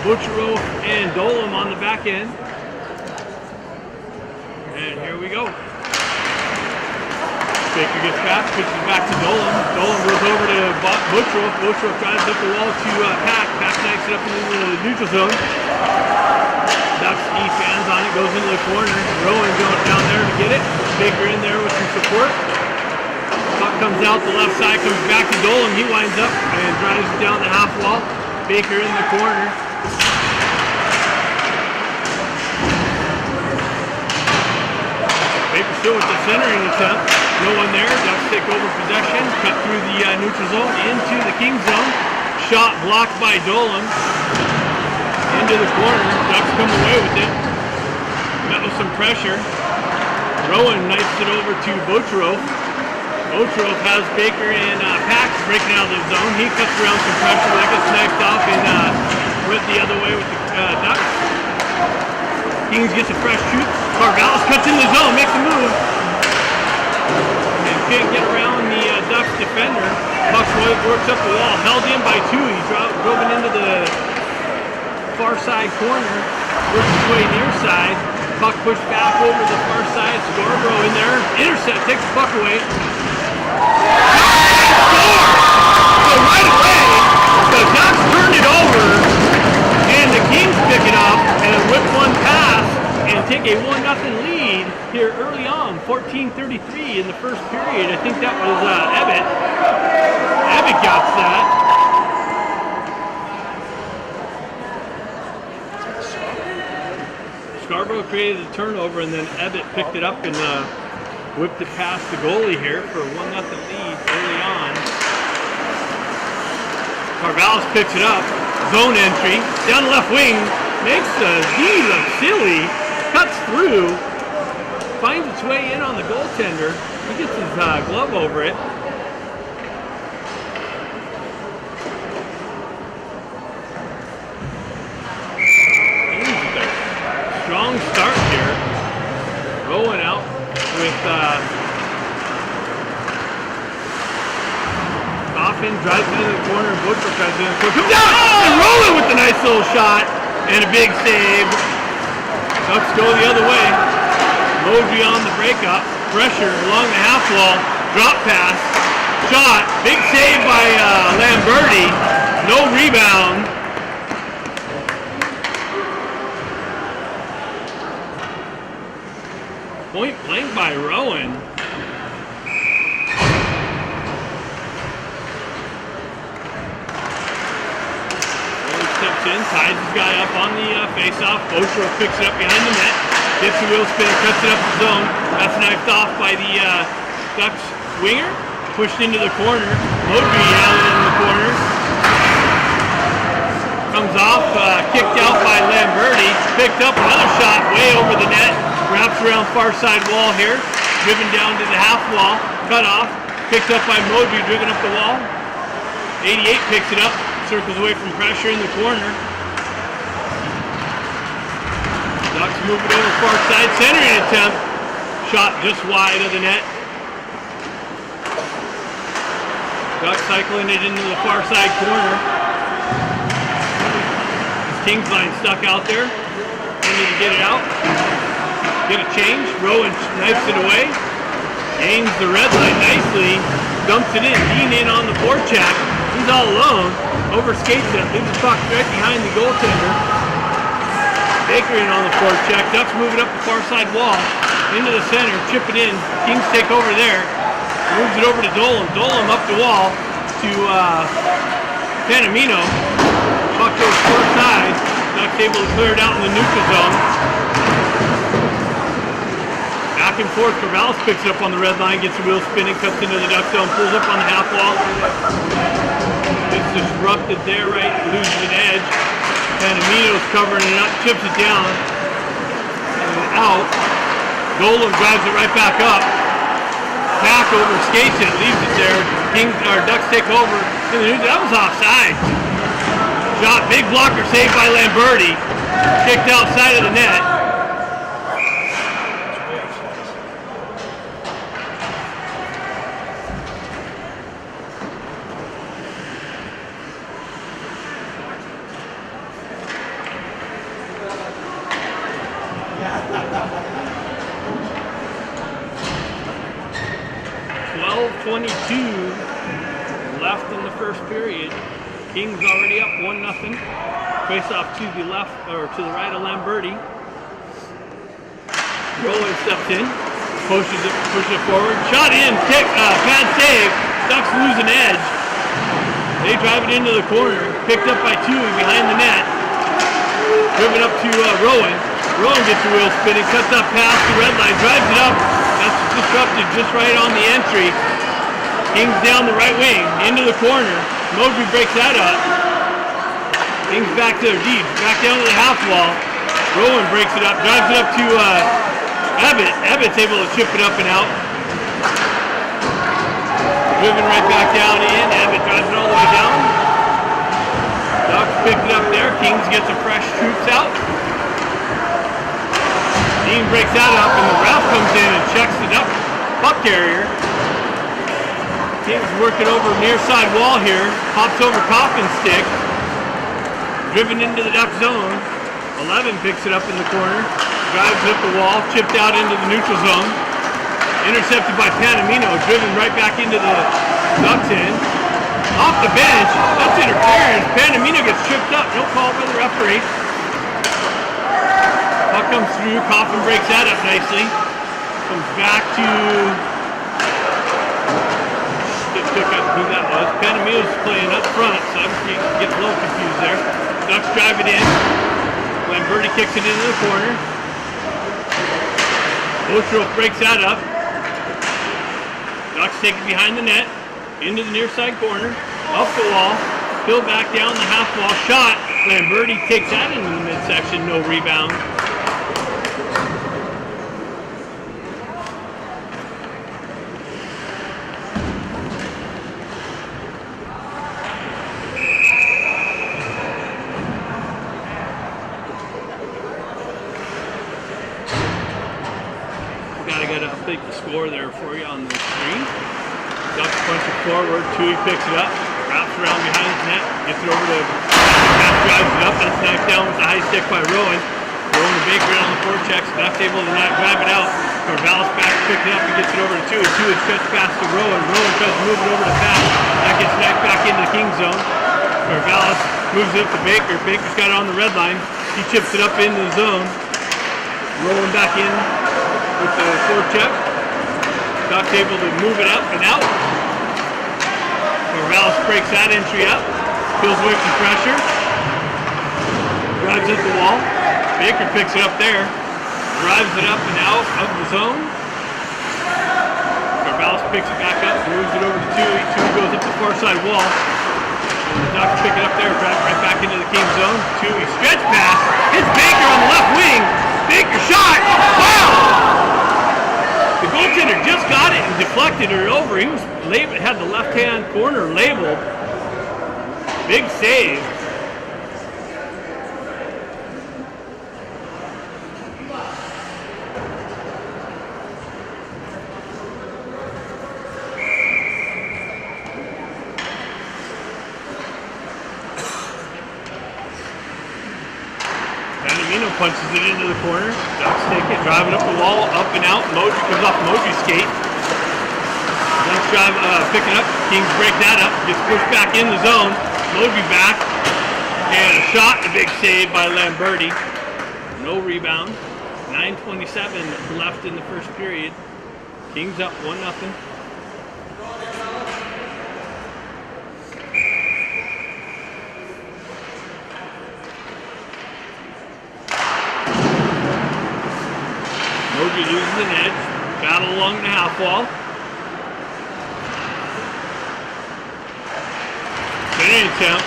Butcherov and Dolan on the back end. And here we go. Baker gets back, pitches back to Dolan. Dolan goes over to Butcherov. Butcherov drives up the wall to Pack. Pack knifes it up into the neutral zone. Ducks E-fans on it, goes into the corner. Rowan going down there to get it. Baker in there with some support. Puck comes out the left side, comes back to Dolan. He winds up and drives it down the half wall. Baker in the corner. Baker still with the centering attempt. No one there. Ducks take over possession. Cut through the neutral zone into the King zone. Shot blocked by Dolan. Into the corner. Ducks come away with it. Met with some pressure. Rowan knifes it over to Butcherov. Butcherov has Baker and Pax breaking out of the zone. He cuts around some pressure. That gets knifed off and went the other way with the Ducks. Kings gets a fresh shoot. Carvallis cuts in the zone, makes a move. And can't get around the Ducks defender. Puck works up the wall, held in by two. He drove it into the far side corner. Works his way near side. Puck pushed back over the far side. Scarborough in there. Intercept, takes the puck away. Score! So right away, the Ducks turned it over. And the Kings pick it up and whip one pass and take a 1-0 lead here early on. 14:33 in the first period. I think that was Ebbett. Ebbett got that. Scarborough created a turnover and then Ebbett picked it up and whipped it past the goalie here for a 1-0 lead early on. Carvallis picks it up. Zone entry, down the left wing, makes the D look silly, cuts through, finds its way in on the goaltender. He gets his glove over it. Strong start here. Rowan out with Coffin, drives it into the corner, Butcher drives it in the corner, comes down, and Rowan with the nice little shot, and a big save. Ducks go the other way. Moji on the breakup, pressure along the half wall, drop pass, shot, big save by Lamberti, no rebound. Point blank by Rowan. Steps in, ties his guy up on the face-off. Butcherov picks it up behind the net. Gets the wheel spin, cuts it up the zone. That's knifed off by the Ducks winger. Pushed into the corner. Moji out in the corner. Comes off, kicked out by Lamberti. Picked up another shot way over the net. Wraps around far side wall here. Driven down to the half wall. Cut off. Picked up by Moji, driven up the wall. 88 picks it up. Circles away from pressure in the corner. Ducks move it over far side. Centering attempt. Shot just wide of the net. Ducks cycling it into the far side corner. Kings line stuck out there. They need to get it out. Get a change. Rowan knifes it away. Gains the red line nicely. Dumps it in. Dean in on the forecheck. He's all alone. Overskates it. Leaves the puck right behind the goaltender. Baker in on the forecheck. Ducks move it up the far side wall. Into the center. Chip it in. Kings take over there. Moves it over to Dolan. Dolan up the wall to Panamino. Puck goes far side. Ducks able to clear it out in the neutral zone. Back and forth, Carvallis picks it up on the red line, gets the wheel spinning, cuts into the Duck zone, pulls up on the half wall. Gets disrupted there, right, loses an edge. Panamino's covering it up, chips it down, and out. Dolan drives it right back up. Pack overskates it, leaves it there. Ducks take over. That was offside. Shot, big blocker saved by Lamberti. Kicked outside of the net. 12:22 left in the first period. Kings already up 1-0. Face off to the left or to the right of Lamberti. Roller steps in, pushes it forward, shot in, kick, pad save. Ducks lose an edge. They drive it into the corner, picked up by Tui behind the net. Driven up to Rowan. Rowan gets the wheel spinning, cuts up past the red line, drives it up. That's disrupted just right on the entry. Kings down the right wing, into the corner. Mosby breaks that up. Kings back to their deep, back down to the half wall. Rowan breaks it up, drives it up to Abbott. Abbott's able to chip it up and out. Driven right back down in. Abbott drives it all the way down. Ducks picked it up there. Kings gets some fresh troops out. Dean breaks that up, and the ref comes in and checks it up. Puck carrier. Kings working over near side wall here. Pops over Coffin's stick. Driven into the Duck zone. 11 picks it up in the corner. Drives it up the wall. Chipped out into the neutral zone. Intercepted by Panamino. Driven right back into the Ducks end. Off the bench. That's interference. Panamino gets tripped up. No call by the referee. Puck comes through. Coffin breaks that up nicely. Comes back to... Pick up who that was. Panamino's playing up front, so I'm getting a little confused there. Ducks drive it in. Lamberti kicks it into the corner. Ostrov breaks that up. Ducks take it behind the net. Into the near side corner. Up the wall. Still back down the half wall. Shot. Lamberti takes that into the midsection. No rebound. Update the score there for you on the screen. Ducks punch it forward. Tui picks it up, wraps around behind his net, gets it over to Matt, drives it up. That's knocked down with the high stick by Rowan. Rowan and Baker on the forechecks. Ducks able to not drive it out. Corvallis back to pick it up and gets it over to Tui. Tui stretches past to Rowan. Rowan tries to move it over to Pat. That gets knocked back into the King zone. Corvallis moves it up to Baker. Baker's got it on the red line. He chips it up into the zone. Rolling back in with the forecheck. Ducks able to move it up and out. Corvallis breaks that entry up. Peels away from pressure. Drives at the wall. Baker picks it up there. Drives it up and out of the zone. Corvallis picks it back up. Moves it over to Tui. Tui goes up the far side wall. And the Ducks pick it up there. Drive right back into the King zone. Tui stretch pass. Hits Baker on the left wing. Baker shot! Wow! The goaltender just got it and deflected it over. He was had the left-hand corner labeled. Big save. Panamino punches it into the corner. Ducks take it, drive it up the wall, up and out. Moji comes off Moji's skate. Ducks drive, pick it up. Kings break that up. Gets pushed back in the zone. Moji back. And a shot, a big save by Lamberti. No rebound. 9:27 left in the first period. Kings up 1-0. Moji loses an edge. Battle along the half wall. An attempt.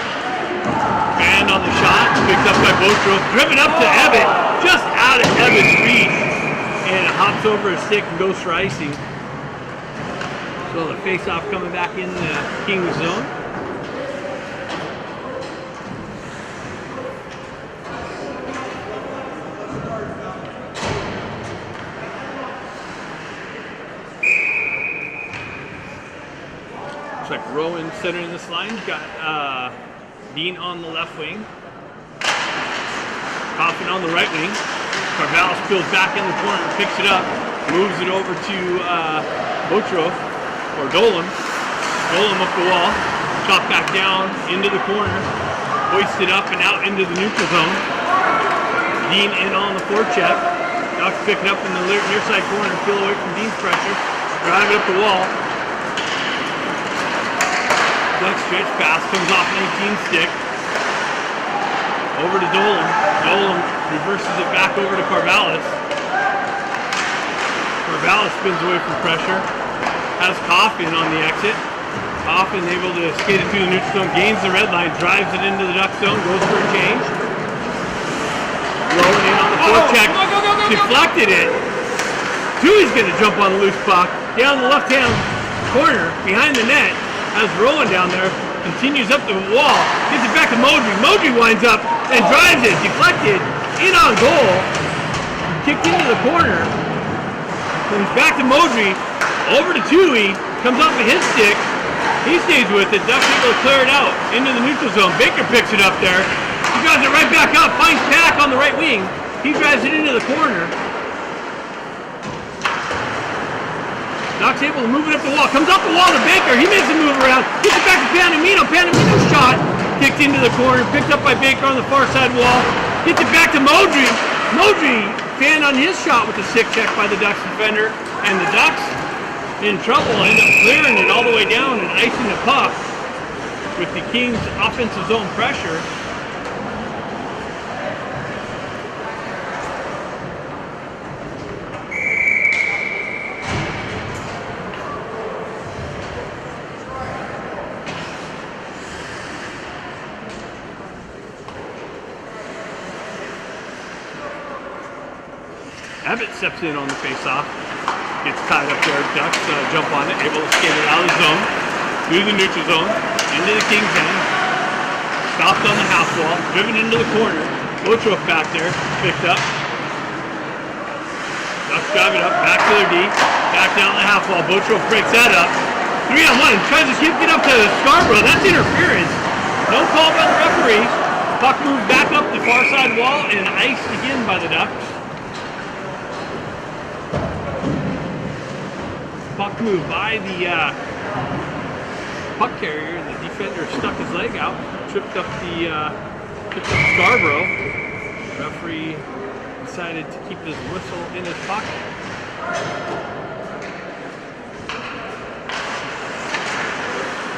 Band on the shot. Picked up by Bostrov. Driven up to Ebbett. Just out of Ebbett's reach. And it hops over a stick and goes for icing. So the face-off coming back in the Kings zone. Looks like Rowan centering this line. Got Dean on the left wing. Coffin on the right wing. Carvalho spills back in the corner, picks it up, moves it over to Botrov, or Dolan. Dolan up the wall, chop back down into the corner, hoist it up and out into the neutral zone. Dean in on the forecheck. Ducks pick it up in the near side corner, peel away from Dean's pressure, drive it up the wall. Duck stretch pass, comes off an 18 stick. Over to Dolan. Dolan reverses it back over to Carvalho. Carvalho spins away from pressure. Has Coffin on the exit. Coffin able to skate it through the neutral zone, gains the red line, drives it into the Duck zone, goes for a change. Rolling in on the forecheck, deflected it. Tui's going to jump on the loose puck. Down the left-hand corner, behind the net, has Rowan down there, continues up the wall, gets it back to Modry. Modry winds up and drives it, deflected, in on goal, kicked into the corner, comes back to Modry, over to Tui, comes off of his stick, he stays with it, Ducks able to clear it out into the neutral zone. Baker picks it up there, he drives it right back up, finds Pack on the right wing, he drives it into the corner. Ducks able to move it up the wall, comes up the wall to Baker, he makes a move around, gets it back to Panamino, Panamino's shot, kicked into the corner, picked up by Baker on the far side wall, gets it back to Modry, Modry fanned on his shot with the stick check by the Ducks defender, and the Ducks in trouble, end up clearing it all the way down and icing the puck with the Kings offensive zone pressure. Abbott steps in on the face-off, gets tied up there. Ducks jump on it, able to skate it out of the zone, through the neutral zone, into the Kings end. Stopped on the half wall, driven into the corner. Botrov back there, picked up. Ducks drive it up, back to their D, back down the half wall. Botrov breaks that up. 3-on-1, tries to get up to Scarborough. That's interference. No call by the referee. Puck moves back up the far side wall and iced again by the Ducks. Puck move by the puck carrier. The defender stuck his leg out, tripped up Scarborough. The referee decided to keep his whistle in his pocket.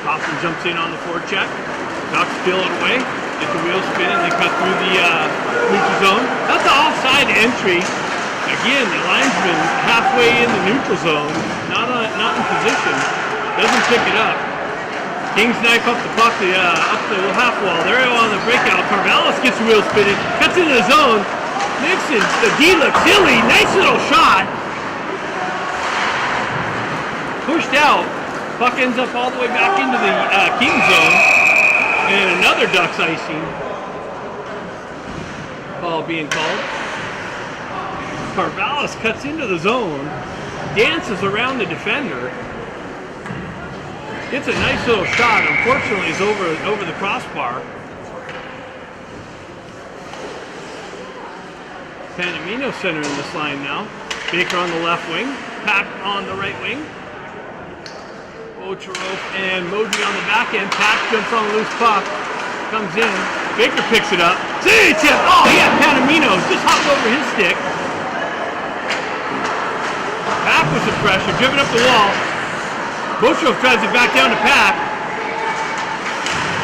Coffin jumps in on the forecheck. Ducks peel it away, get the wheel spinning, they cut through the neutral zone. That's an offside entry. Again, the linesman halfway in the neutral zone, not in position, doesn't pick it up. Kings knife up the puck, up the half wall. They're on the breakout. Carvalho gets the wheel spinning, cuts into the zone. Nixon, the D looks silly, nice little shot. Pushed out. Puck ends up all the way back into the Kings zone. And another Ducks icing. Ball being called. Carvalho cuts into the zone, dances around the defender, gets a nice little shot. Unfortunately, it's over the crossbar. Panamino center in this line now. Baker on the left wing, Pack on the right wing. Botrov and Modry on the back end. Pack jumps on the loose puck, comes in. Baker picks it up. See, tip! Oh, he had Panamino just hopped over his stick. Pack with some pressure, driven up the wall. Botrov tries it back down to Pack.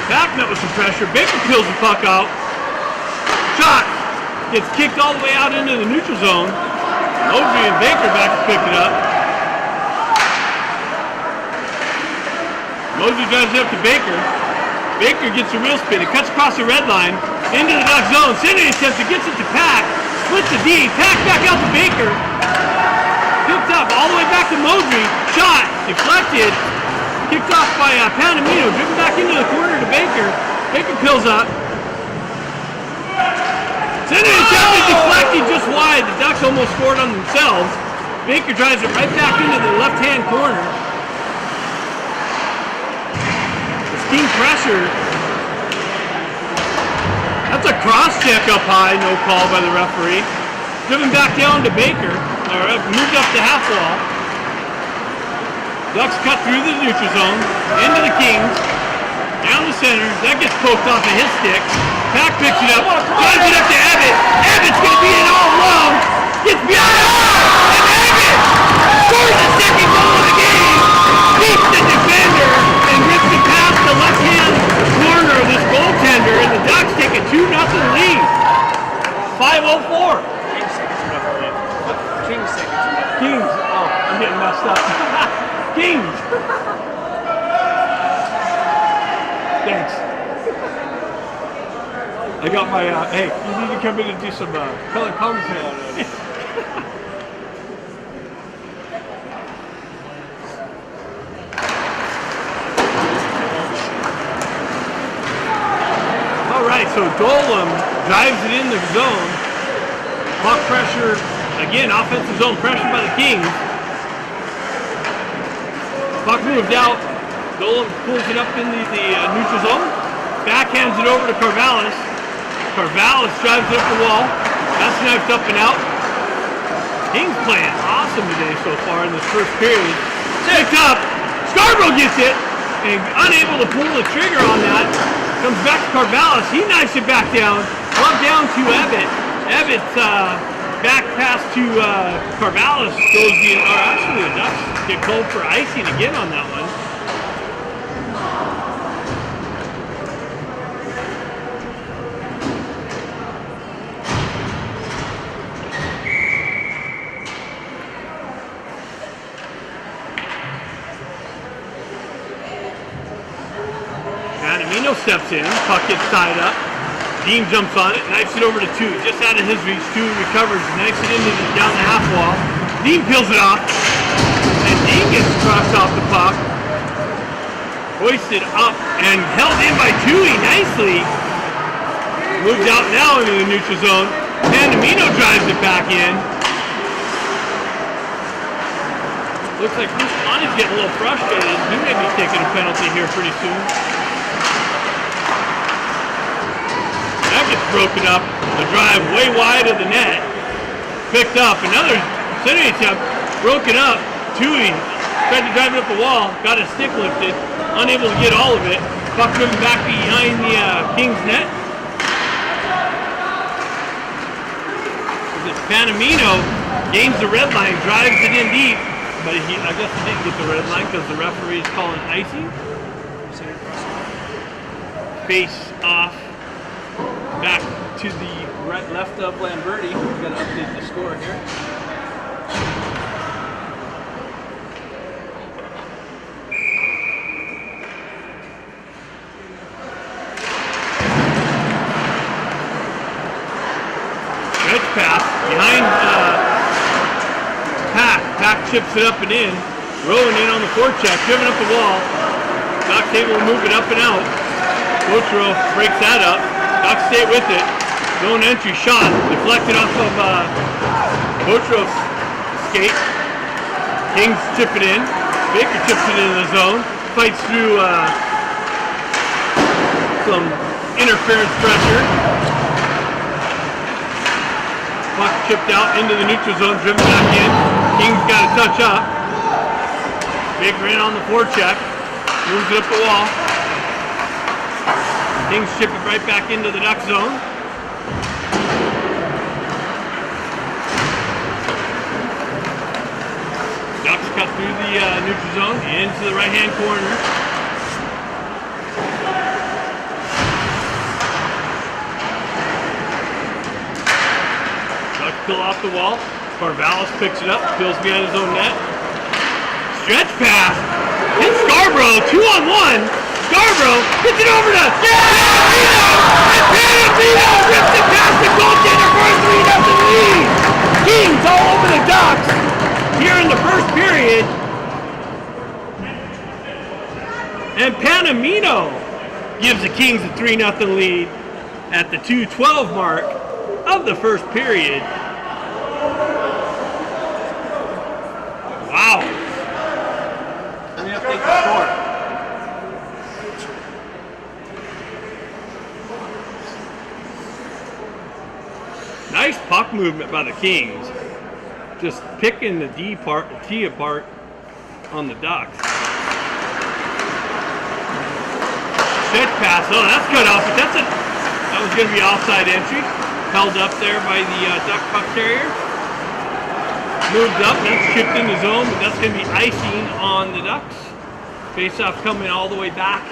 Pack met with some pressure. Baker peels the puck out. Shot! Gets kicked all the way out into the neutral zone. Modry and Baker back to pick it up. Modry drives it up to Baker. Baker gets the wheel spin. It cuts across the red line into the Duck zone. Sending attempts, it gets it to Pack. Splits the D. Pack back out to Baker. Picked up all the way back to Modry. Shot. Deflected. Kicked off by Panamino. Driven back into the corner to Baker. Baker peels up. Sending attempted, deflected just wide. The Ducks almost scored on themselves. Baker drives it right back into the left-hand corner. Team pressure. That's a cross check up high, no call by the referee. Driven back down to Baker, or moved up the half wall. Ducks cut through the neutral zone, into the Kings, down the center. That gets poked off of his stick. Pack picks it up, drives it up to Abbott. Abbott's going to be in all alone. Gets beyond it, and Abbott scores the second goal of the game. Beats the defender and rips it past the left-hand corner of this goaltender, and the Ducks take a 2-0 lead. 5:04. Kings second. Kings. Oh, I'm getting messed up. Kings. Thanks. I got my, hey, you need to come in and do some color commentary. All right, so Dolan drives it in the zone. Puck pressure, again, offensive zone pressure by the Kings. Puck moved out. Dolan pulls it up in the neutral zone. Backhands it over to Carvallis. Carvallis drives it up the wall. That's knifed up and out. Kings playing awesome today so far in this first period. Picked up. Scarborough gets it. And unable to pull the trigger on that. Comes back to Carvallis. He knifes it back down. Up down to Ebbett. Ebbett back pass to Carvallis goes the, or actually the Ducks get called for icing again on that one. Anamino steps in, puck gets tied up. Dean jumps on it, knifes it over to Two. Just out of his reach, Two recovers, knifes it into down the half wall. Dean peels it off, and Dean gets crossed off the puck. Hoisted up and held in by Tui nicely. Moved out now into the neutral zone. Pandamino drives it back in. Looks like Bruce Lonnie's getting a little frustrated. He may be taking a penalty here pretty soon. That gets broken up. The drive way wide of the net. Picked up. Another centering attempt. Broken up. Tui tried to drive it up the wall. Got his stick lifted. Unable to get all of it. Puck driven back behind the Kings net. Panamino gains the red line. Drives it in deep. But I guess he didn't get the red line because the referee is calling icing. Face off. Back to the right, left of Lamberti. We've got to update the score here. Stretch pass behind Pack. Pack chips it up and in. Rolling in on the forecheck, driven up the wall. Ducks able to move it up and out. Botro breaks that up. Ducks stay with it. Zone entry shot. Deflected off of Botro's skate. Kings chip it in. Baker chips it into the zone. Fights through some interference pressure. Puck chipped out into the neutral zone, driven back in. Kings got a touch up. Baker in on the forecheck. Moves it up the wall. Kings chip it right back into the Duck zone. Ducks cut through the neutral zone into the right-hand corner. Ducks pull off the wall. Carvallis picks it up, peels behind his own net. Stretch pass. Hits Scarborough, 2-on-1. Scarborough gets it over to Panamino! And Panamino rips it past the goaltender for a 3-0 lead! Kings all over the Ducks here in the first period. And Panamino gives the Kings a 3-0 lead at the 2:12 mark of the first period. Wow. Let me update the score. Nice puck movement by the Kings. Just picking the T apart on the Ducks. Stretch pass. Oh, that's cut off, but that was going to be offside entry. Held up there by the Duck puck carrier. Moved up, that's chipped in the zone, but that's going to be icing on the Ducks. Face-off coming all the way back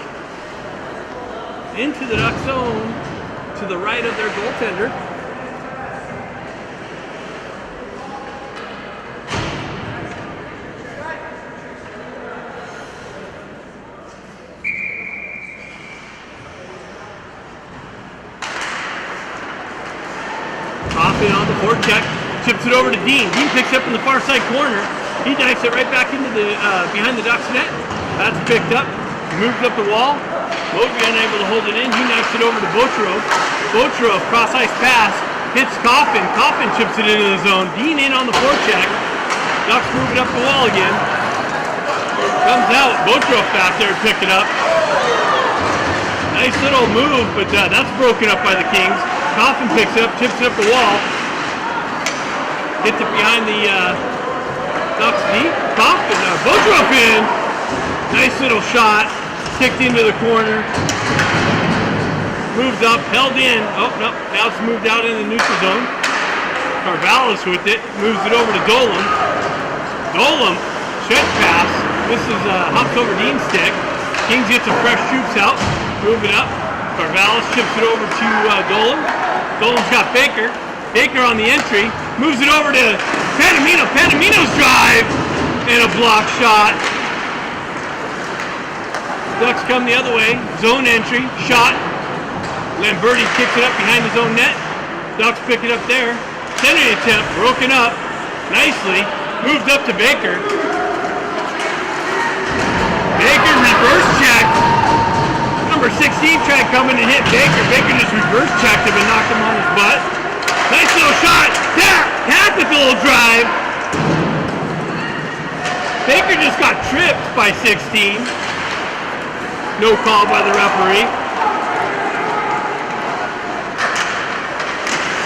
into the Duck zone to the right of their goaltender. On the forecheck, chips it over to Dean. Dean picks up in the far side corner. He dives it right back into the behind the Ducks net. That's picked up. Moves up the wall. Bogey unable to hold it in. He knifes it over to Bocherov. Bocherov cross ice pass hits Coffin. Coffin chips it into the zone. Dean in on the forecheck. Ducks move it up the wall again. Comes out. Bocherov back there to pick it up. Nice little move, but that's broken up by the Kings. Coffin picks it up, chips it up the wall. Hits it behind the Ducks deep. Coffin, Bocherov in. Nice little shot. Kicked into the corner. Moved up, held in. Oh, no, now it's moved out in the neutral zone. Carvallis with it. Moves it over to Dolan. Dolan, stretch pass. This is hops over Dean's stick. Kings gets some fresh troops out. Move it up. Carvallis chips it over to Dolan. Dolan's got Baker. Baker on the entry. Moves it over to Panamino. Panamino's drive. And a block shot. Ducks come the other way. Zone entry. Shot. Lamberti kicks it up behind his own net. Ducks pick it up there. Centering attempt. Broken up. Nicely. Moved up to Baker. Baker reverse check. Number 16 tried coming and hit Baker. Baker just reverse checked him and knocked him on his butt. Nice little shot. Tactical drive. Baker just got tripped by 16. No call by the referee.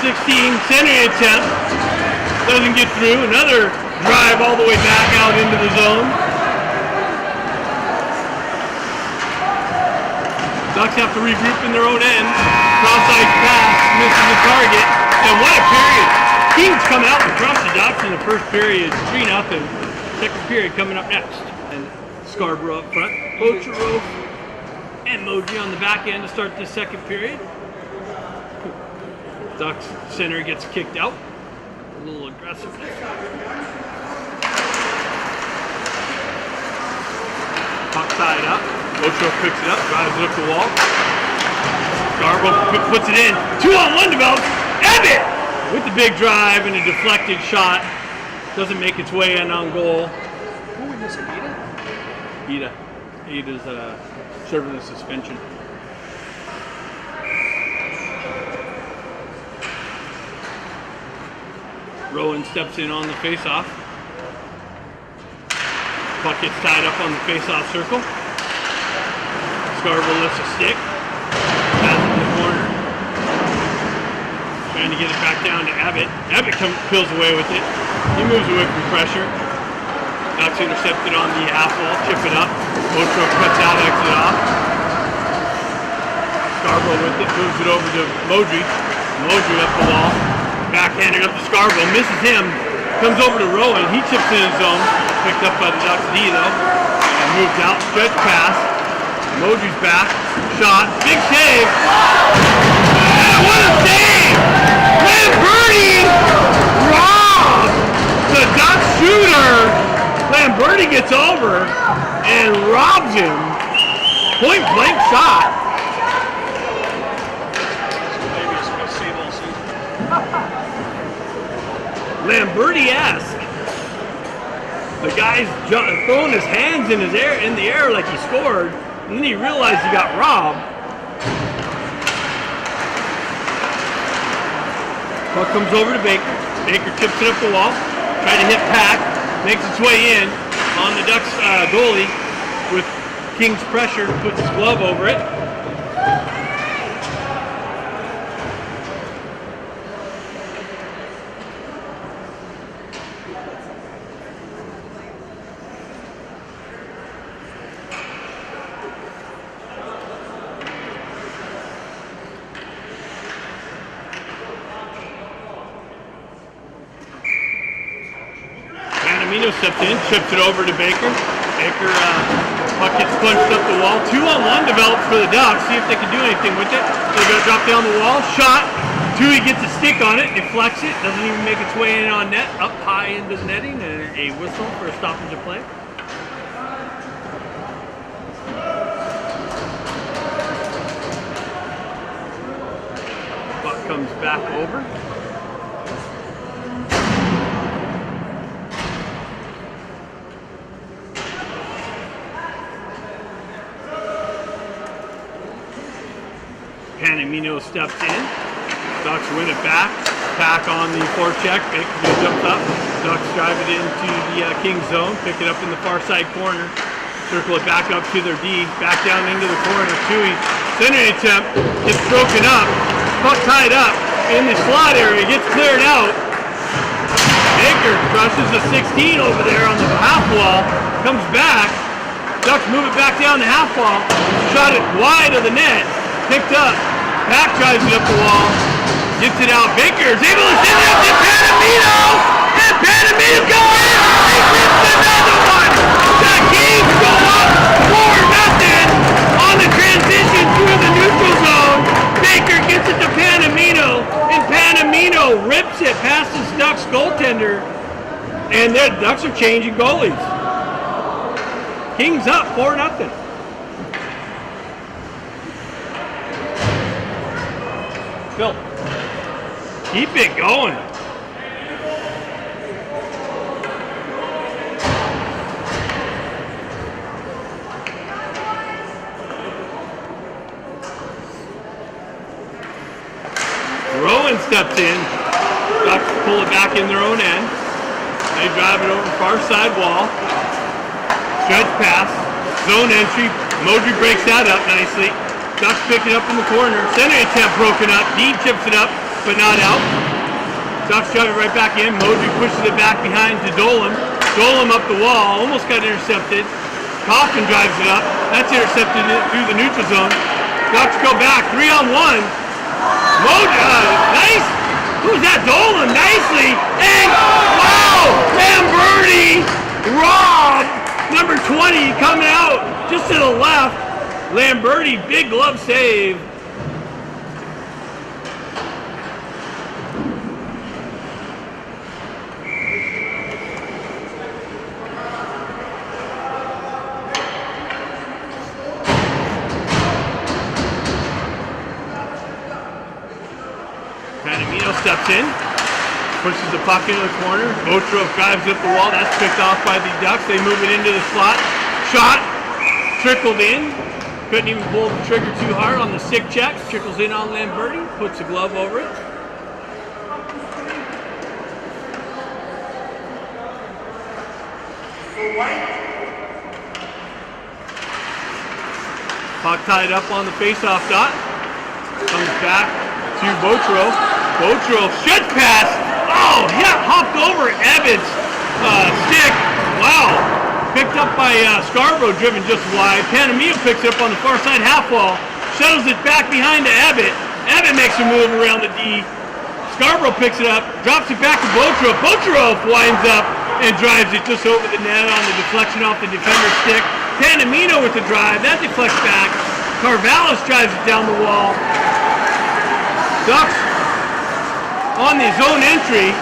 16 centering attempt. Doesn't get through. Another drive all the way back out into the zone. Ducks have to regroup in their own end. Cross-ice pass, misses the target. And what a period. Kings come out and crush the Ducks in the first period, 3-0. Second period coming up next. And Scarborough up front. Bocherov and Moji on the back end to start this second period. Ducks center gets kicked out. A little aggressiveness. Puck side up. Bocherov picks it up, drives it up the wall. Scarborough puts it in. 2-on-1 develops. Abbott with the big drive and a deflected shot. Doesn't make its way in on goal. Who was this, Ida? Ida's serving the suspension. Rowan steps in on the face-off. Puck gets tied up on the face-off circle. Scarborough lifts a stick. Passes in the corner. Trying to get it back down to Abbott. Abbott peels away with it. He moves away from pressure. Ducks intercepted on the half wall. Chip it up. Bocherov cuts out, exit off. Scarborough with it. Moves it over to Moji. Moji up the wall. Backhanded up to Scarborough. Misses him. Comes over to Rowan. He chips in his zone. Picked up by the Ducks D though. And moves out. Stretch pass. Moji's back. Shot. Big save. And what a save! Lamberti robbed the Ducks shooter. Lamberti gets over and robs him. Point blank shot. Lamberti-esque. The guy's throwing his hands in the air like he scored, and then he realized he got robbed. Puck comes over to Baker. Baker tips it up the wall. Trying to hit Pack. Makes its way in on the Ducks goalie with King's pressure. Puts his glove over it. Panamino steps in, chips it over to Baker. Baker, puck gets punched up the wall. 2-on-1 develops for the Ducks. See if they can do anything with it. They're going to drop down the wall. Shot. Tui gets a stick on it. Deflects it. Doesn't even make its way in on net. Up high into the netting. And a whistle for a stoppage of play. Puck comes back over. Panamino steps in. Ducks win it back. Pack on the forecheck. Baker jumps up. Ducks drive it into the Kings zone. Pick it up in the far side corner. Circle it back up to their D. Back down into the corner. Tui. Centering attempt. Gets broken up. Puck tied up in the slot area. Gets cleared out. Baker crushes the 16 over there on the half wall. Comes back. Ducks move it back down the half wall. Shot it wide of the net. Picked up. Pack drives it up the wall. Gets it out. Baker is able to send it up to Panamino. And Panamino goes in. He hits another one. The Kings go up 4-0 on the transition through the neutral zone. Baker gets it to Panamino. And Panamino rips it past his Ducks goaltender. And the Ducks are changing goalies. Kings up 4-0. Phil, keep it going. Rowan steps in. Ducks pull it back in their own end. They drive it over far side wall. Stretch pass. Zone entry. Modry breaks that up nicely. Ducks pick it up in the corner. Center attempt broken up. Dean chips it up, but not out. Ducks drive it right back in. Modry pushes it back behind to Dolan. Dolan up the wall. Almost got intercepted. Coffin drives it up. That's intercepted through the neutral zone. Ducks go back. 3-on-1. Nice. Who's that? Dolan. Nicely. And wow! Lamberti. Rob. Number 20 coming out just to the left. Lamberti, big glove save. Panamino steps in, pushes the puck into the corner. Botrov drives up the wall. That's picked off by the Ducks. They move it into the slot. Shot, trickled in. Couldn't even pull the trigger too hard on the stick check. Trickles in on Lamberti, puts a glove over it. Puck tied up on the face-off dot. Comes back to Botrov. Botrov should pass. Oh, yeah, hopped over Evans' stick. Wow. Picked up by Scarborough, driven just wide. Panamino picks it up on the far side half wall. Shuttles it back behind to Abbott. Abbott makes a move around the D. Scarborough picks it up, drops it back to Botrov. Botrov winds up and drives it just over the net on the deflection off the defender's stick. Panamino with the drive. That deflects back. Carvallis drives it down the wall. Ducks on the zone entry.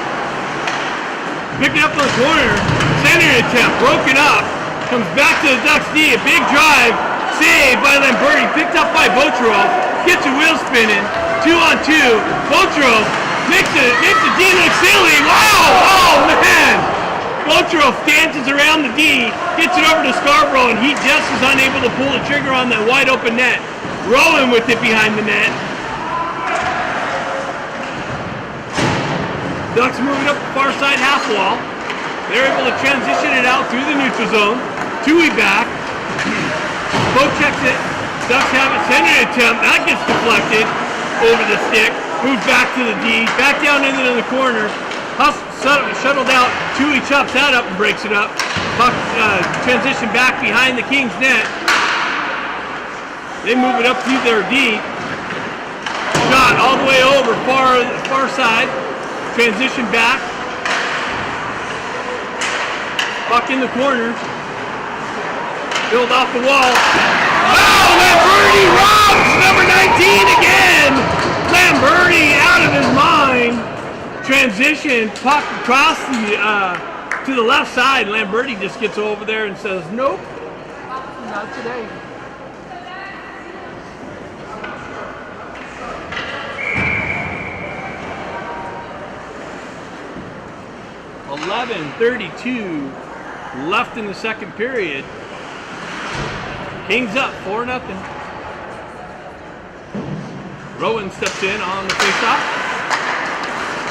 Pick it up in the corner. Center attempt, broken up. Comes back to the Ducks D. A big drive. Saved by Lamberti. Picked up by Botrov. Gets a wheel spinning. 2-on-2. Botrov makes the D look silly. Wow! Oh, man! Botrov dances around the D. Gets it over to Scarborough, and he just is unable to pull the trigger on that wide open net. Rowan with it behind the net. Ducks moving up the far side half wall. They're able to transition it out through the neutral zone. Tui back. Bo checks it. Ducks have it. Center attempt. That gets deflected over the stick. Moves back to the D. Back down into the corner. Shuttled out. Tui chops that up and breaks it up. Puck transition back behind the Kings net. They move it up to their D. Shot all the way over far side. Transition back. Puck in the corner. Filled off the wall. Oh, Lamberti robs number 19 again! Lamberti out of his mind. Transition, puck across the to the left side. Lamberti just gets over there and says, nope, not today. .32 left in the second period. Kings up 4-0. Rowan steps in on the faceoff.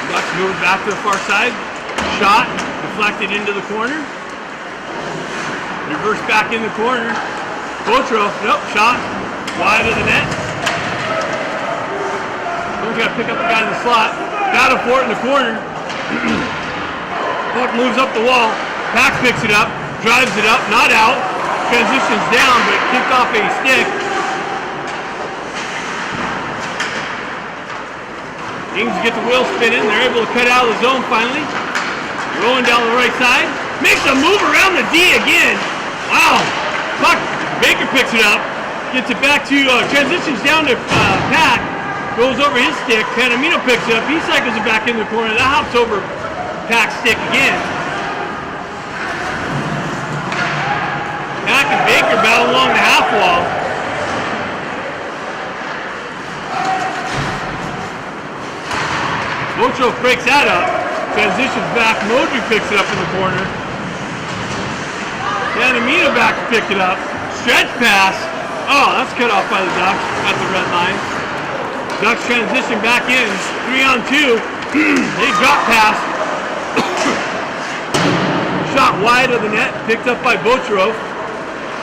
Ducks move back to the far side. Shot deflected into the corner. Reverse back in the corner. Botro, nope, shot wide of the net. Someone's got to pick up the guy in the slot. Battle for it in the corner. Puck moves up the wall. Pack picks it up, drives it up, not out. Transitions down, but kicked off a stick. Kings get the wheel spinning. They're able to cut out of the zone finally. Rolling down the right side. Makes a move around the D again. Wow. Puck. Baker picks it up. Gets it back to, transitions down to Pack. Goes over his stick. Panamino picks it up. He cycles it back in the corner. That hops over Pack stick again. Pack and Baker battle along the half wall. Botro breaks that up. Transitions back. Modry picks it up in the corner. Panamino back to pick it up. Stretch pass. Oh, that's cut off by the Ducks at the red line. Ducks transition back in. 3-on-2. They drop pass. Shot wide of the net, picked up by Botro.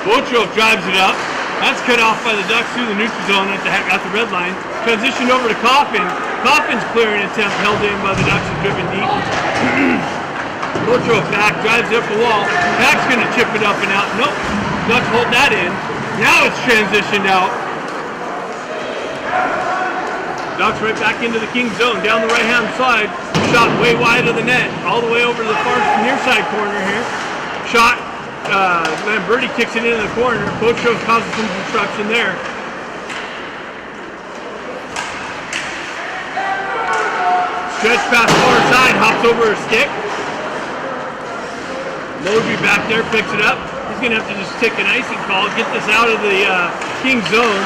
Botro drives it up. That's cut off by the Ducks through the neutral zone at the red line. Transition over to Coffin. Coffin's clearing attempt held in by the Ducks and driven deep. Botro back, drives it up the wall. Pack's gonna chip it up and out. Nope, Ducks hold that in. Now it's transitioned out. Ducks right back into the Kings zone, down the right-hand side. Shot way wide of the net, all the way over to the far near side corner here. Shot, Lamberti kicks it into the corner. Botro causes some disruption there. Stretch pass far side, hops over a stick. Modry back there, picks it up. He's gonna have to just take an icing call, get this out of the Kings zone.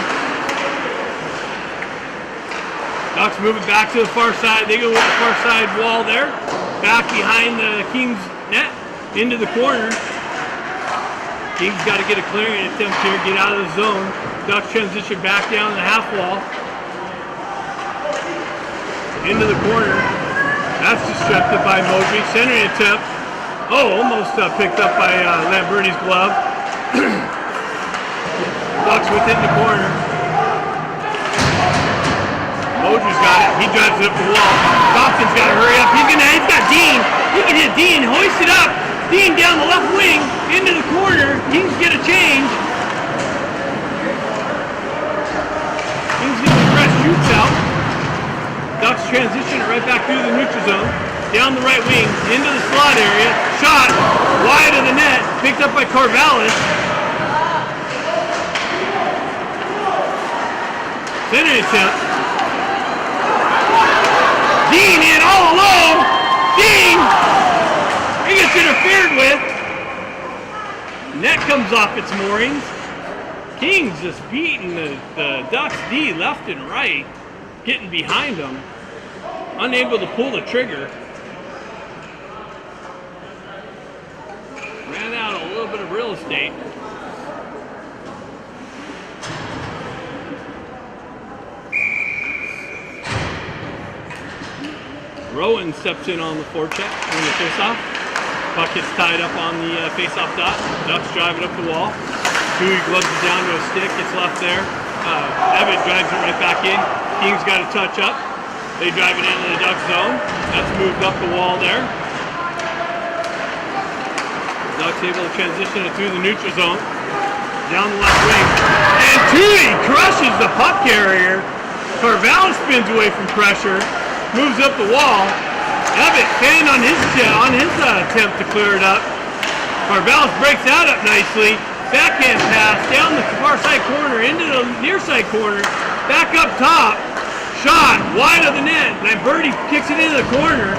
Ducks moving back to the far side. They go with the far side wall there. Back behind the Kings net. Into the corner. Kings got to get a clearing attempt here. Get out of the zone. Ducks transition back down the half wall. Into the corner. That's disrupted by Modry. Centering attempt. Oh, almost picked up by Lamberti's glove. Ducks within the corner. Modry's got it. He drives it up the wall. Thompson's got to hurry up. He's got Dean. He can hit Dean. Hoist it up. Dean down the left wing. Into the corner. Kings get a change. Kings get the press shoots out. Ducks transition it right back through the neutral zone. Down the right wing. Into the slot area. Shot. Wide of the net. Picked up by Carvallis. Center attempt. Dean in all alone. Dean! He gets interfered with. Net comes off its moorings. Kings just beating the Ducks D left and right. Getting behind them. Unable to pull the trigger. Ran out a little bit of real estate. Rowan steps in on the forecheck on the faceoff. Puck gets tied up on the faceoff dot. Ducks drive it up the wall. Dewey gloves it down to a stick. It's left there. Evan drives it right back in. Kings got to touch up. They drive it into the Ducks zone. That's moved up the wall there. Ducks able to transition it through the neutral zone. Down the left wing. And Dewey crushes the puck carrier. Carvalho spins away from pressure. Moves up the wall. Evitt pinned on his attempt to clear it up. Carvelis breaks that up nicely. Backhand pass down the far side corner into the near side corner. Back up top. Shot wide of the net. Lamberti kicks it into the corner.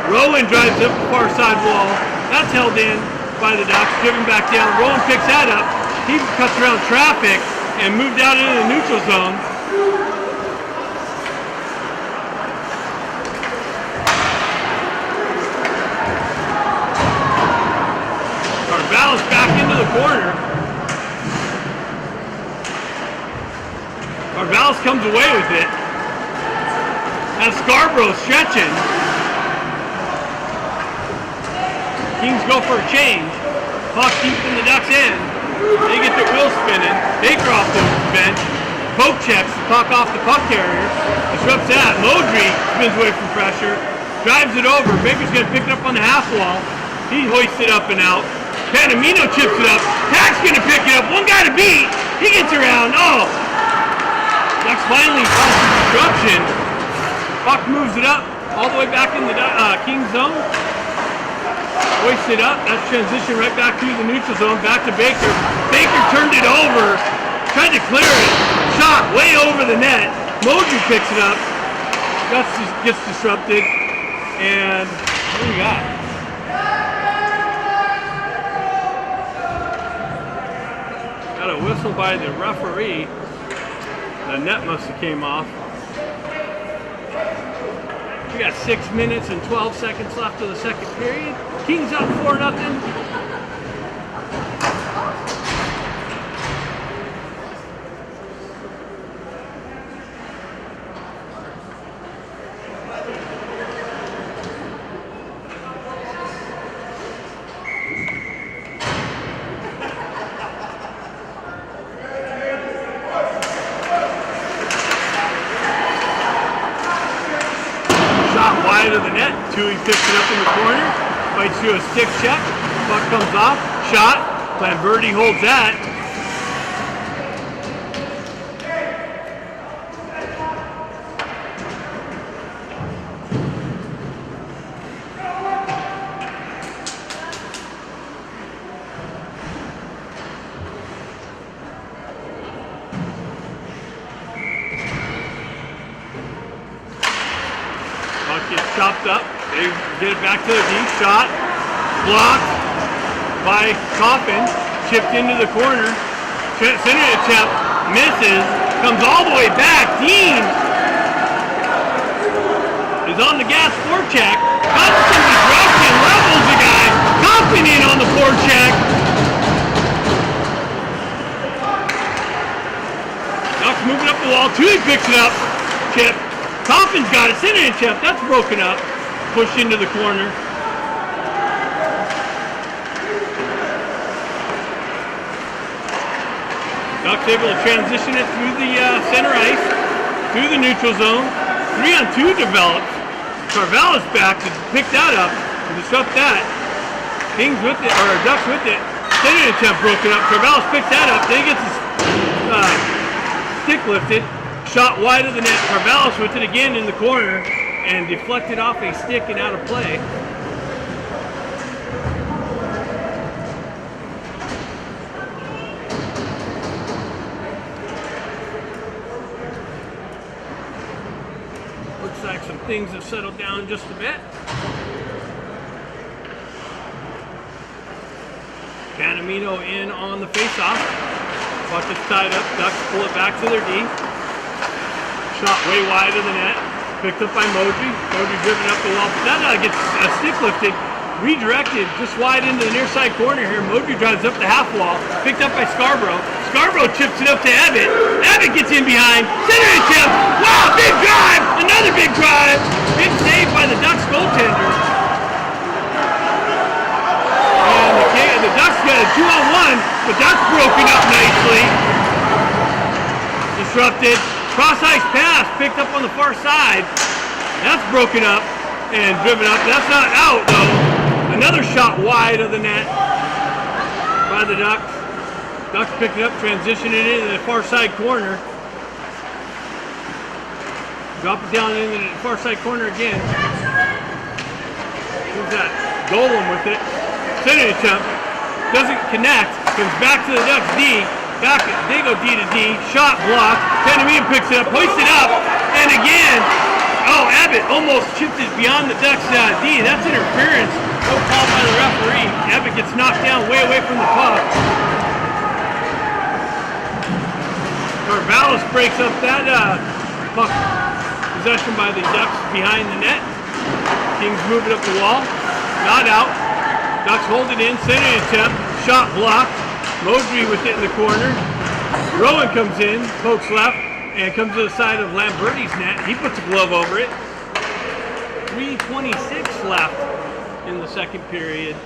Rowan drives up the far side wall. That's held in by the Ducks. Driven back down. Rowan picks that up. He cuts around traffic and moved out into the neutral zone. Carvelis back into the corner. Carvelis comes away with it. Has Scarborough stretching. Kings go for a change. Puck deep in the Ducks' end. They get their wheels spinning. Baker off the bench. Poke checks the puck off the puck carrier. Disrupts that. Modry spins away from pressure. Drives it over. Baker's going to pick it up on the half wall. He hoists it up and out. Panamino chips it up. Tack's going to pick it up. One guy to beat. He gets around. Oh! Ducks finally cause some disruption. Puck moves it up all the way back in the Kings zone. Hoists it up. That's transition right back through the neutral zone. Back to Baker. Baker turned it over. Tried to clear it. Shot way over the net. Modry picks it up. Ducks gets disrupted. And what do we got? Got a whistle by the referee. The net must have came off. We got 6 minutes and 12 seconds left of the second period. Kings up 4-0. Wide of the net. Tui picks it up in the corner. Fights through a stick check. Puck comes off. Shot. Lamberti holds that. Gets chopped up. They get it back to the deep shot. Blocked by Coffin. Chipped into the corner. Center attempt. Misses. Comes all the way back. Dean is on the gas forecheck. Hudson disruption. Levels the guy. Coffin in on the forecheck. Ducks moving up the wall. Tui picks it up. Chip. Coffin's got it. Center attempt. That's broken up. Pushed into the corner. Ducks able to transition it through the center ice, through the neutral zone. 3-on-2 develops. Carvelis back to pick that up and disrupt that. Kings with it, or Ducks with it. Center attempt broken up. Carvelis picks that up. Then he gets his stick lifted. Shot wide of the net. Carvelis with it again in the corner and deflected off a stick and out of play. Looks like some things have settled down just a bit. Panamino in on the faceoff. Puck is tied up. Ducks pull it back to their D. Shot way wide of the net. Picked up by Modry. Modry driven up the wall. That gets a stick lifted. Redirected just wide into the near side corner here. Modry drives up the half wall. Picked up by Scarborough. Scarborough chips it up to Abbott. Abbott gets in behind. Center attempt. Wow, big drive. Another big drive. Big save by the Ducks goaltender. And the Ducks got a 2-on-1, but that's broken up nicely. Disrupted. Cross ice pass picked up on the far side. That's broken up and driven up. That's not out though. Another shot wide of the net by the Ducks. Ducks picked it up, transitioning it into the far side corner. Drop it down into the far side corner again. Who's that? Dolan with it. Centering attempt. Doesn't connect. Comes back to the Ducks D. Back, they go D to D. Shot blocked. Panamino picks it up, hoists it up, and again, oh, Abbott almost chipped it beyond the Ducks D. That's interference. No call by the referee. Abbott gets knocked down way away from the puck. Carvallis breaks up that puck possession by the Ducks behind the net. Kings move it up the wall. Not out. Ducks hold it in. Centering attempt. Shot blocked. Modry with it in the corner. Rowan comes in, pokes left, and comes to the side of Lamberti's net. He puts a glove over it. 3:26 left in the second period.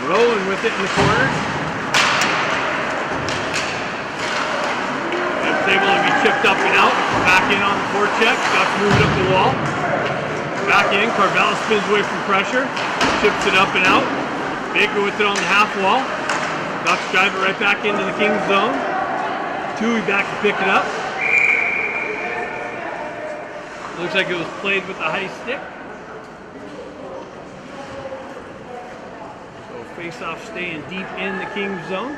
Rowan with it in the corner. Able to be chipped up and out. Back in on the forecheck. Ducks move it up the wall. Back in. Carvalho spins away from pressure. Chips it up and out. Baker with it on the half wall. Ducks drive it right back into the Kings zone. Tui back to pick it up. Looks like it was played with the high stick. So face-off staying deep in the Kings zone.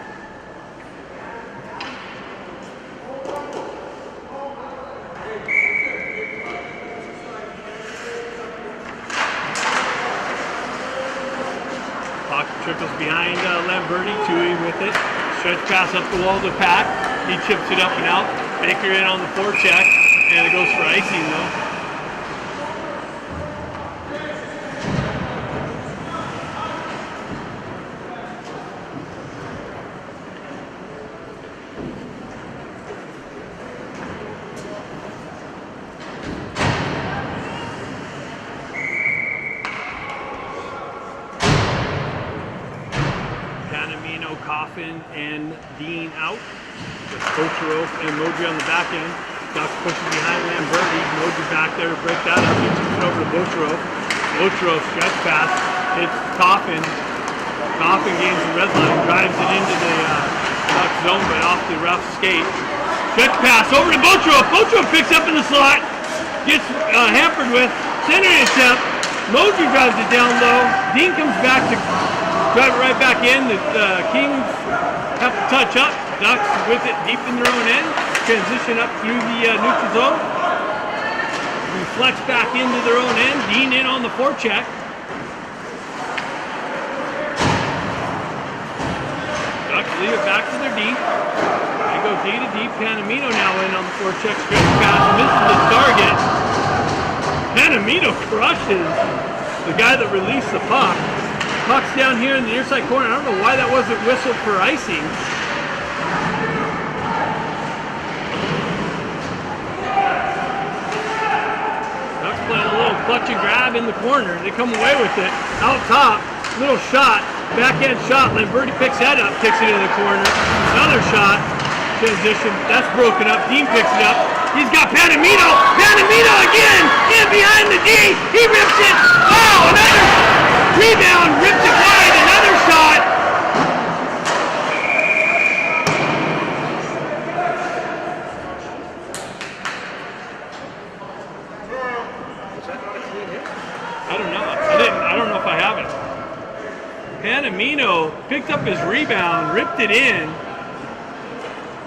Trickles behind Lamberti, Tui with it. Stretch pass up the wall to Pat. He chips it up and out. Baker in on the forecheck, and it goes for icing though. Coffin and Dean out with Ocherov and Modry on the back end. Ducks pushing behind Lamberti. Modry back there to break that up. He chips it over to Ocherov. Ocherov stretch pass. Hits Coffin. Coffin gains the red line. Drives it into the Ducks zone, but off the rough skate. Stretch pass over to Ocherov. Ocherov picks up in the slot. Gets hampered with centering attempt. Modry drives it down low. Dean comes back to drive it right back in. The Kings have to touch up. Ducks with it deep in their own end. Transition up through the neutral zone. Reflects back into their own end. Dean in on the forecheck. Ducks leave it back to their D. They go D to D. Panamino now in on the forecheck. Stretch pass. Misses the target. Panamino crushes the guy that released the puck. Puck's down here in the near side corner. I don't know why that wasn't whistled for icing. Ducks playing a little clutch and grab in the corner. They come away with it. Out top, little shot, backhand shot. Lamberti picks that up, kicks it into the corner. Another shot, transition. That's broken up. Dean picks it up. He's got Panamino. Panamino again, in behind the D. He rips it. Oh, another rebound, ripped it wide, another shot. I don't know. I don't know if I have it. Panamino picked up his rebound, ripped it in,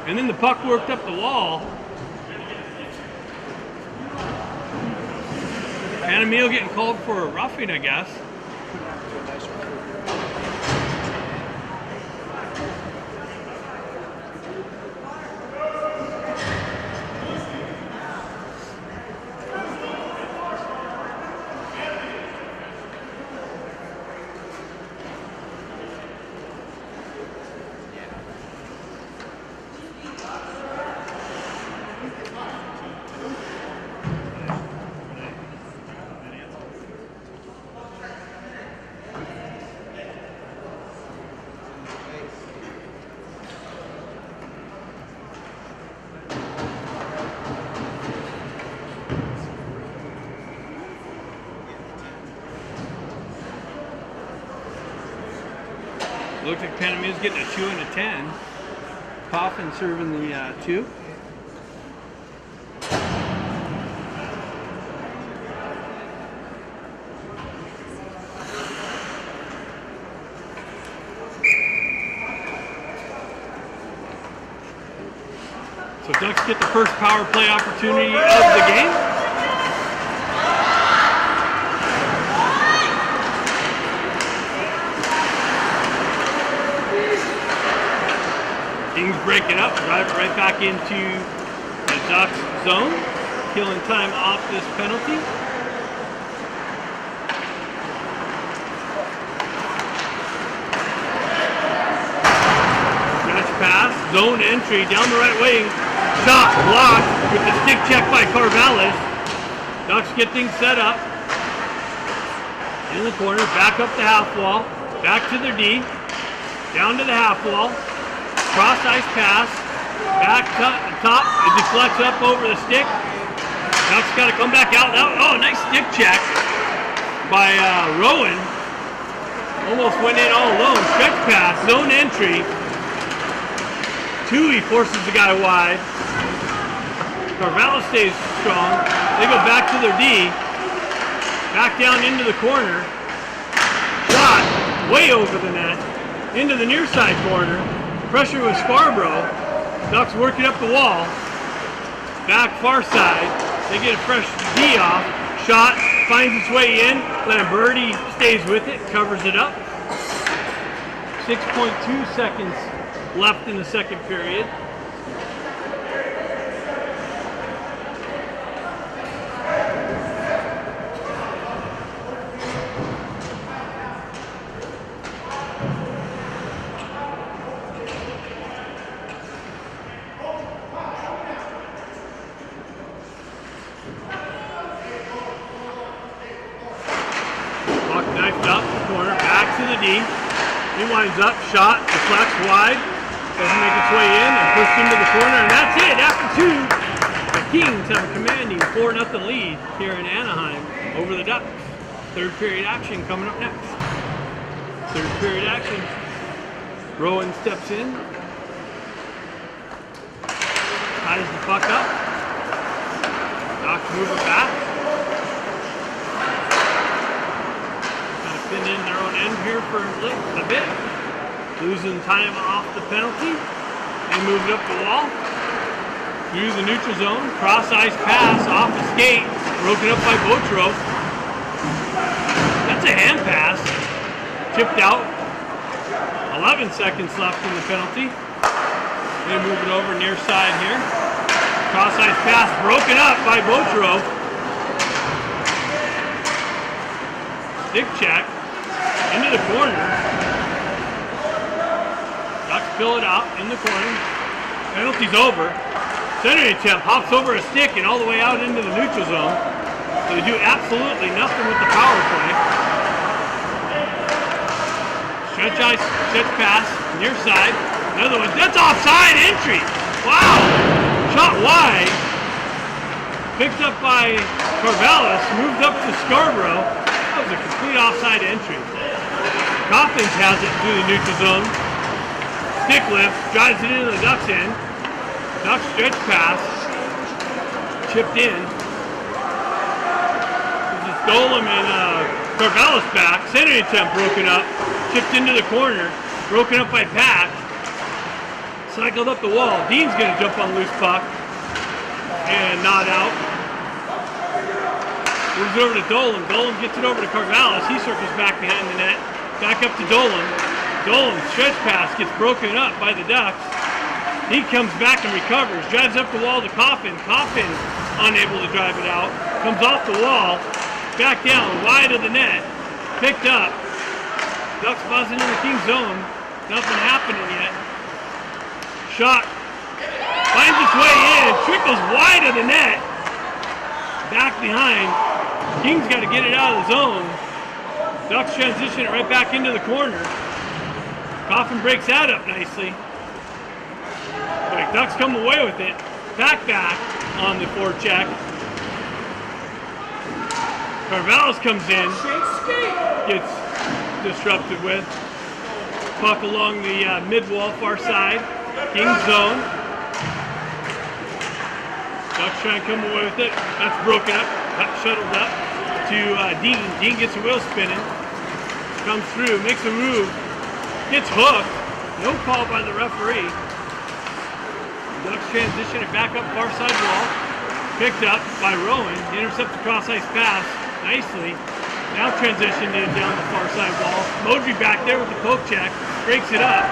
and then the puck worked up the wall. Panamino getting called for a roughing, I guess. Looks like Panamera's getting a 2 and a 10. Coffin serving the 2. So Ducks get the first power play opportunity of the game. Kings break it up, drive it right back into the Ducks zone, killing time off this penalty. Stretch pass, zone entry down the right wing. Shot blocked with the stick check by Carvallis. Ducks get things set up. In the corner, back up the half wall, back to their D, down to the half wall. Cross ice pass, back top, it deflects up over the stick. Ducks got to come back out. Oh, nice stick check by Rowan. Almost went in all alone. Stretch pass, zone entry. Tui forces the guy wide. Carvalho stays strong. They go back to their D. Back down into the corner. Shot way over the net. Into the near side corner. Pressure with Scarborough. Ducks working up the wall. Back far side. They get a fresh D off. Shot finds its way in. Lamberti stays with it. Covers it up. 6.2 seconds left in the second period. Knifed up the corner, back to the D. He winds up, shot, deflects wide, doesn't make its way in, and pushed into the corner, and that's it. After 2, the Kings have a commanding 4-0 lead here in Anaheim over the Ducks. Third period action coming up next. Third period action. Rowan steps in, ties the puck up. Ducks move it back. Been in their own end here for a bit. Losing time off the penalty. They move it up the wall. Through the neutral zone. Cross ice pass off the skate. Broken up by Botro. That's a hand pass. Tipped out. 11 seconds left in the penalty. They move it over near side here. Cross ice pass broken up by Botro. Stick check. Into the corner. Ducks fill it out in the corner. Penalty's over. Centering attempt hops over a stick and all the way out into the neutral zone. So they do absolutely nothing with the power play. Stretch pass, near side. Another one. That's offside entry. Wow. Shot wide. Picked up by Carvallis. Moved up to Scarborough. That was a complete offside entry. Coffins has it through the neutral zone. Stick lift, drives it into the Ducks end. Ducks stretch pass. Chipped in. This is Dolan and Carvallis back. Centering attempt broken up. Chipped into the corner. Broken up by Pack. Cycled up the wall. Dean's going to jump on loose puck. And not out. Moves it over to Dolan. Dolan gets it over to Carvallis. He circles back behind the net. Back up to Dolan. Dolan's stretch pass gets broken up by the Ducks. He comes back and recovers. Drives up the wall to Coffin. Coffin unable to drive it out. Comes off the wall. Back down, wide of the net. Picked up. Ducks buzzing in the King's zone. Nothing happening yet. Shot. Finds its way in. Trickles wide of the net. Back behind. King's got to get it out of the zone. Ducks transition it right back into the corner. Coffin breaks that up nicely. But Ducks come away with it. Back on the forecheck. Carvallis comes in. Gets disrupted with. Puck along the mid wall, far side. Kings zone. Ducks trying to come away with it. That's broken up. That's shuttled up to Dean. Dean gets a wheel spinning. Comes through, makes a move. Gets hooked. No call by the referee. Ducks transition it back up far side wall. Picked up by Rowan. Intercepts the cross ice pass nicely. Now transitioned it down the far side wall. Modry back there with the poke check. Breaks it up.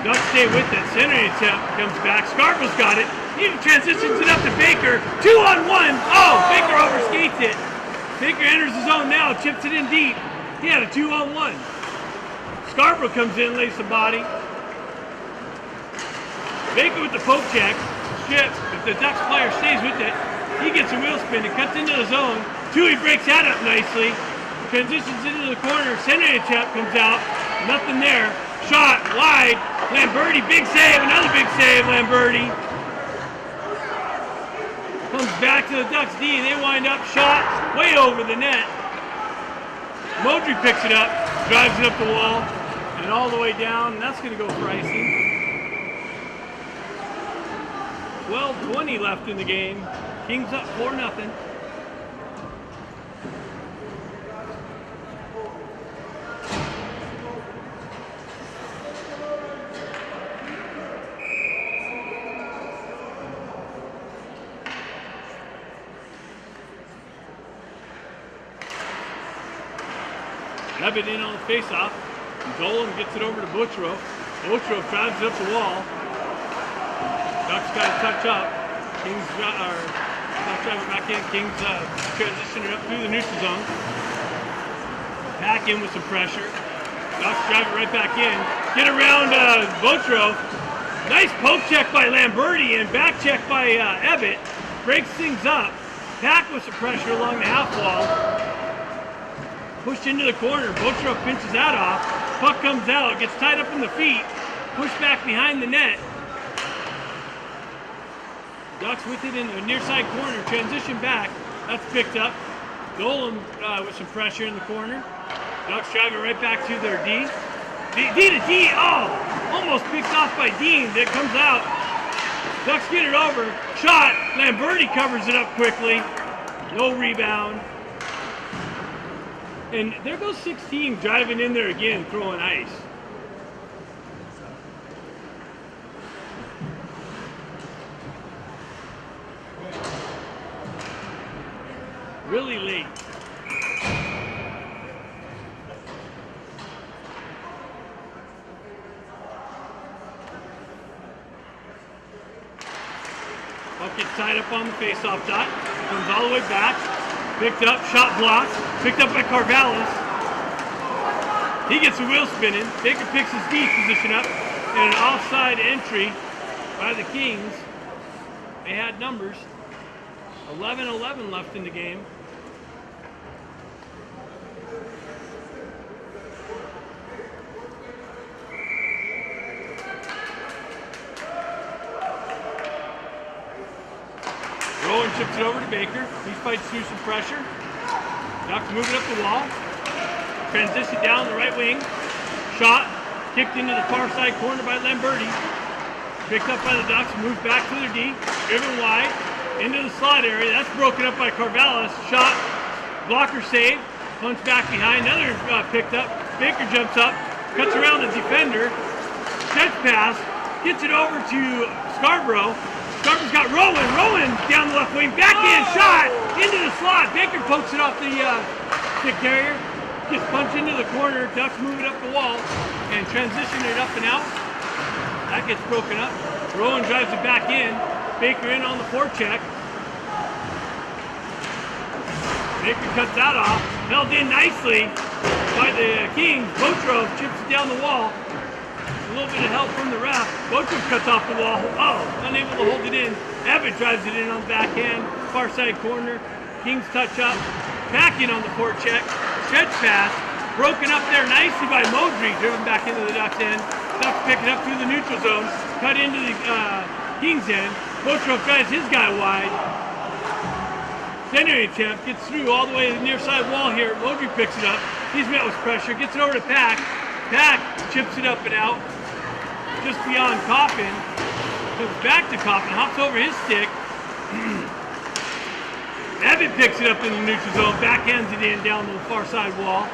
Ducks stay with it. Center attempt comes back. Scarborough's got it. He transitions it up to Baker. 2-on-1. Oh, Baker overskates it. Baker enters the zone now. Chips it in deep. He had a 2-on-1. Scarborough comes in, lays the body. Baker with the poke check. Strip. If the Ducks player stays with it, he gets a wheel spin. It cuts into the zone. Tui breaks that up nicely. Transitions into the corner. Center attempt comes out. Nothing there. Shot wide. Lamberti, big save. Another big save, Lamberti. Comes back to the Ducks D. They wind up. Shot way over the net. Modry picks it up. Drives it up the wall. And all the way down. And that's going to go for icing. 12:20 left in the game. Kings up 4-0. Ebbett in on the faceoff. Dolan gets it over to Butchero. Butchero drives it up the wall. Ducks got to touch up. Kings Ducks drive it back in. Kings transition it up through the neutral zone. Back in with some pressure. Ducks drive it right back in. Get around Butchero. Nice poke check by Lamberti and back check by Ebbett. Breaks things up. Back with some pressure along the half wall. Pushed into the corner. Butchero pinches that off. Puck comes out. Gets tied up in the feet. Pushed back behind the net. Ducks with it in the near side corner. Transition back. That's picked up. Dolan with some pressure in the corner. Ducks drive it right back to their D. D to D. Oh! Almost picked off by Dean. That comes out. Ducks get it over. Shot. Lamberti covers it up quickly. No rebound. And there goes 16 driving in there again, throwing ice. Really late. Puck gets tied up on the face-off dot. Comes all the way back. Picked up, shot blocked. Picked up by Carvallis. He gets a wheel spinning. Baker picks his D position up. And an offside entry by the Kings. They had numbers. 11-11 left in the game. Rowan chips it over to Baker. He fights through some pressure. Ducks move it up the wall. Transition down the right wing. Shot. Kicked into the far side corner by Lamberti. Picked up by the Ducks. Moved back to their D. Driven wide. Into the slot area. That's broken up by Carvallis. Shot. Blocker save. Punch back behind. Another picked up. Baker jumps up. Cuts around the defender. Stretch pass. Gets it over to Scarborough. Scarborough's got Rowan. Rowan down the left wing. Back in. Shot. Into the slot. Baker pokes it off the stick carrier. Gets punched into the corner. Ducks move it up the wall. And transition it up and out. That gets broken up. Rowan drives it back in. Baker in on the forecheck. Baker cuts that off. Held in nicely by the Kings. Botro chips it down the wall. A little bit of help from the ref. Botro cuts off the wall. Oh, unable to hold it in. Ebbett drives it in on the backhand. Far side corner. Kings touch up. Back in on the forecheck. Stretch pass. Broken up there nicely by Modry. Driven back into the Ducks end. Ducks pick it up through the neutral zone. Cut into the Kings end. Botro drives his guy wide. Center attempt. Gets through all the way to the near side wall here. Modry picks it up. He's met with pressure. Gets it over to Pack. Pack chips it up and out, just beyond Coffin. Comes back to Coffin, hops over his stick. Evan picks it up in the neutral zone, backhands it in down the far side wall.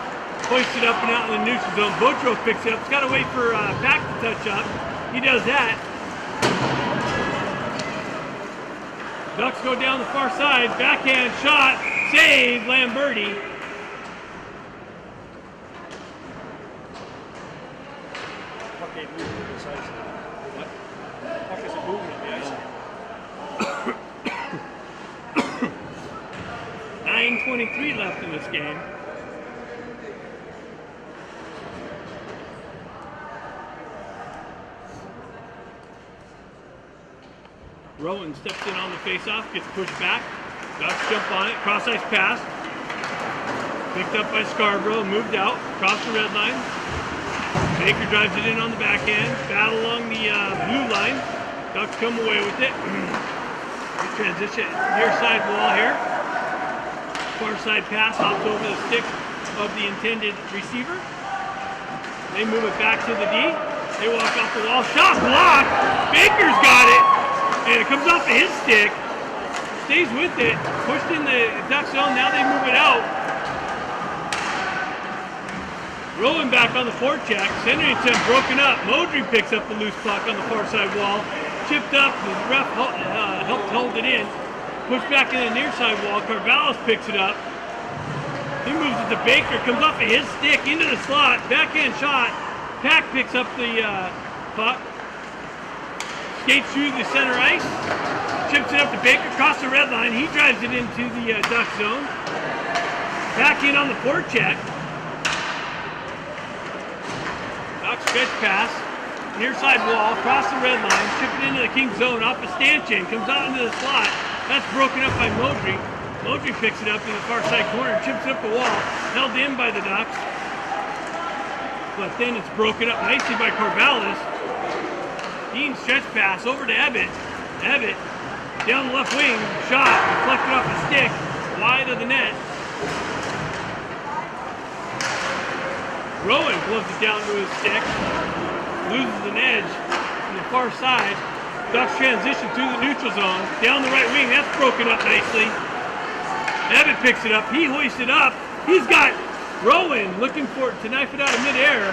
Hoists it up and out in the neutral zone. Botro picks it up. He's got to wait for Pack to touch up. He does that. Ducks go down the far side. Backhand shot. Save Lamberti. Puck ain't moving on this ice. What? Puck isn't moving on the ice. 9:23 left in this game. Rowan steps in on the faceoff, gets pushed back. Ducks jump on it, cross ice pass. Picked up by Scarborough, moved out, across the red line. Baker drives it in on the backhand, battle along the blue line. Ducks come away with it. Transition near side wall here. Far side pass, hops over the stick of the intended receiver. They move it back to the D. They walk off the wall, shot blocked. Baker's got it. And it comes off of his stick, stays with it, pushed in the duck zone, now they move it out. Rolling back on the forecheck, centering attempt broken up. Modry picks up the loose puck on the far side wall, chipped up, the ref helped hold it in, pushed back in the near side wall. Carvalho picks it up. He moves it to Baker, comes off of his stick into the slot, backhand shot. Pack picks up the puck. Skates through the center ice, chips it up to Baker, across the red line. He drives it into the duck zone. Back in on the forecheck. Duck stretch pass, near side wall, across the red line, chip it into the King's zone, off of Stanchion, comes out into the slot. That's broken up by Modry. Modry picks it up in the far side corner, chips it up the wall, held in by the Ducks. But then it's broken up nicely by Corvallis. Dean stretch pass over to Ebbett. Ebbett down the left wing, shot, deflected off the stick, wide of the net. Rowan gloves it down to his stick, loses an edge on the far side. Ducks transition through the neutral zone, down the right wing, that's broken up nicely. Ebbett picks it up, he hoists it up. He's got Rowan looking for it to knife it out of midair.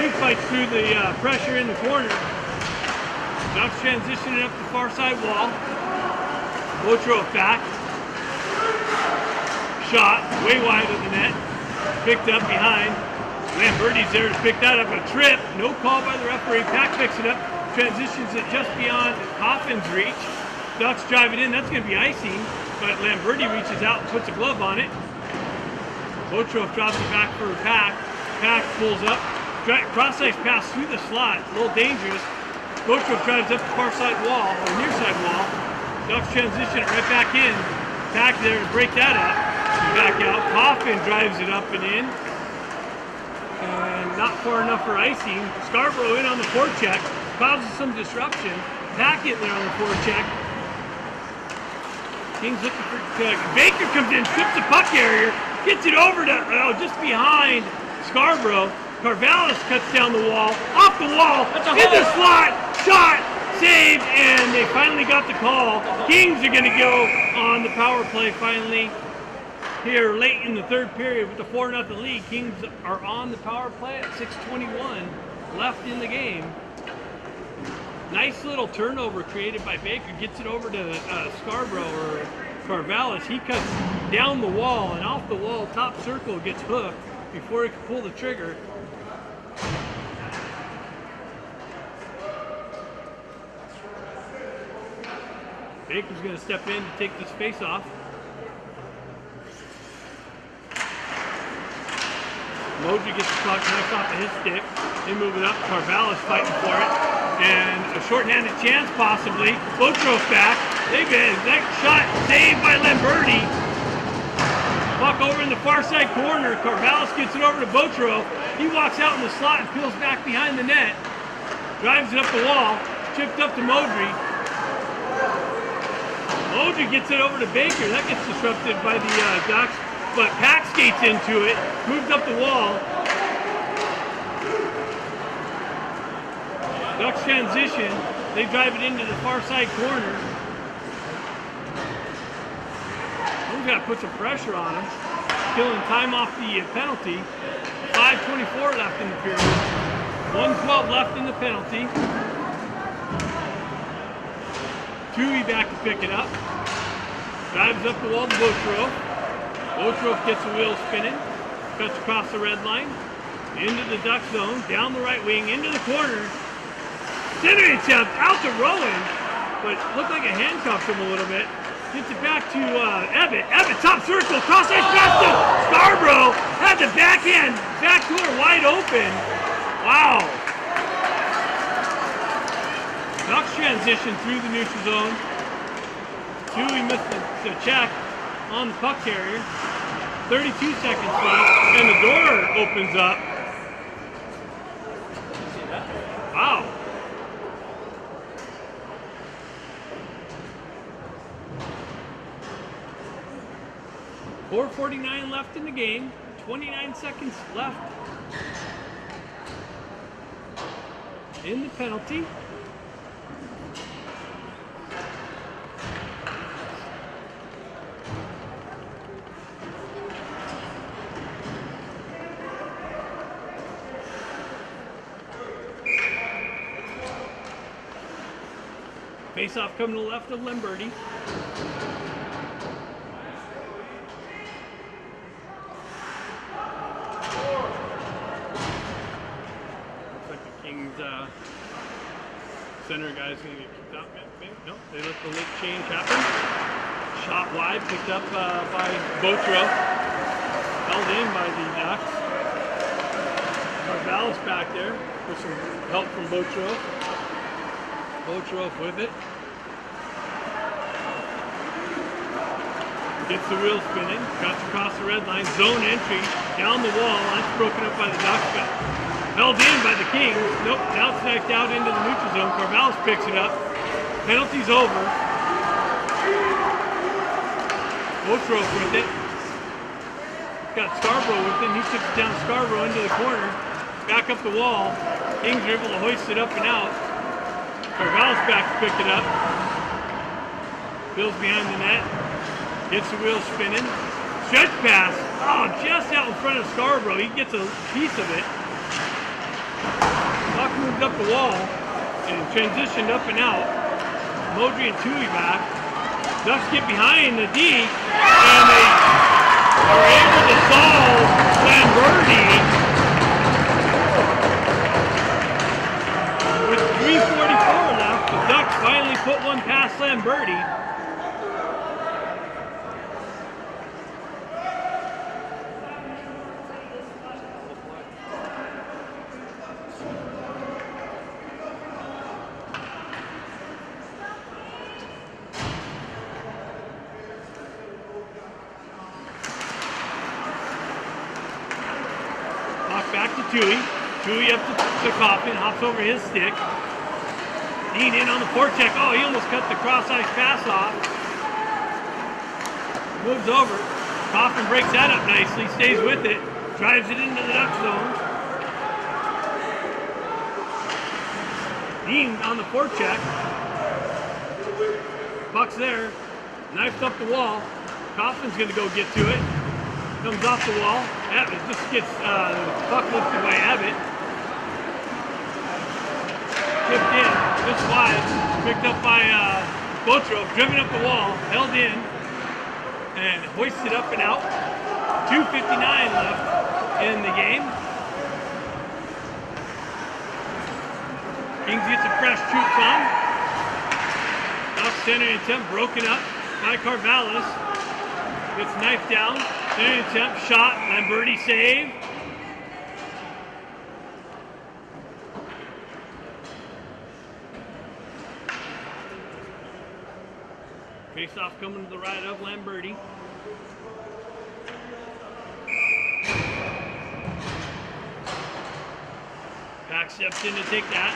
He fights through the pressure in the corner. Ducks transitioning up the far side wall. Botro back. Shot way wide of the net. Picked up behind. Lamberti's there to pick that up. A trip. No call by the referee. Pack picks it up. Transitions it just beyond Coffin's reach. Ducks drive it in. That's going to be icing. But Lamberti reaches out and puts a glove on it. Botro drops it back for a Pack. Pack pulls up. Cross ice pass through the slot. A little dangerous. Botro drives up the far side wall, or near side wall. Ducks transition it right back in. Pack there to break that up. Back out. Coffin drives it up and in. And not far enough for icing. Scarborough in on the forecheck. Causes some disruption. Pack it there on the forecheck. Kings looking for Baker comes in, strips the puck carrier, gets it over to just behind Scarborough. Carvalho cuts down the wall, off the wall, in the slot, shot, saved, and they finally got the call. Kings are going to go on the power play finally here late in the third period with the 4-0 lead. Kings are on the power play at 6:21 left in the game. Nice little turnover created by Baker, gets it over to Scarborough or Carvalho. He cuts down the wall, and off the wall, top circle, gets hooked before he can pull the trigger. Baker's going to step in to take this face off. Modry gets the puck knocked off of his stick. They move it up. Carvalho's fighting for it. And a shorthanded chance possibly. Botro's back. That shot saved by Lamberti. Puck over in the far side corner. Carvalho gets it over to Botro. He walks out in the slot and peels back behind the net. Drives it up the wall. Chipped up to Modry. Modry gets it over to Baker. That gets disrupted by the Ducks. But Pack skates into it. Moved up the wall. Ducks transition. They drive it into the far side corner. We've got to put some pressure on them. Killing time off the penalty. 5:24 left in the period. 1:12 left in the penalty. Tui back to pick it up. Drives up the wall to Botrov. Botrov gets the wheel spinning. Cuts across the red line. Into the Duck zone. Down the right wing. Into the corner. Center attempt. Out to Rowan. But looked like it handcuffed him a little bit. Gets it back to Ebbett. Ebbett, top circle. Cross ice pass to Scarborough. Had the backhand. Backdoor wide open. Wow. Ducks transition through the neutral zone. Tui missed the check on the puck carrier. 32 seconds left, and the door opens up. See that? Wow. .449 left in the game. 29 seconds left in the penalty. Face-off coming to the left of Lamberti. Looks like the Kings center guy's going to get kicked out. No, they let the late change happen. Shot wide, picked up by Botrov. Held in by the Ducks. Carvalho's back there with some help from Botrov. Botrov with it. Gets the wheel spinning, cuts across the red line, zone entry, down the wall, that's broken up by the Ducks. Held in by the Kings. Nope, now it's knifed out into the neutral zone. Carvalho picks it up. Penalty's over. Botrov with it. Got Scarborough with him. He tips it down Scarborough into the corner. Back up the wall. Kings are able to hoist it up and out. Carvalho's back to pick it up. Bill's behind the net. Gets the wheel spinning. Stretch pass. Oh, just out in front of Scarborough. He gets a piece of it. Puck moved up the wall and transitioned up and out. Modry and Tui back. Ducks get behind the D, and they are able to solve Lamberti. With 3:44 left, the Ducks finally put one past Lamberti. Back to Tui. Tui up to Coffin, hops over his stick. Dean in on the forecheck. Oh, he almost cut the cross-ice pass off. Moves over. Coffin breaks that up nicely, stays with it, drives it into the Duck zone. Dean on the forecheck. Puck's there. Knifed up the wall. Coffin's going to go get to it. Comes off the wall. Abbott just gets puck lifted by Abbott. Tipped in, just wide. Picked up by Botrov, driven up the wall, held in, and hoisted up and out. 2:59 left in the game. Kings gets a fresh troops on. Off center attempt broken up by Carvalho. Gets knifed down. Center attempt, shot, Lamberti save. Face-off coming to the right of Lamberti. Back steps in to take that.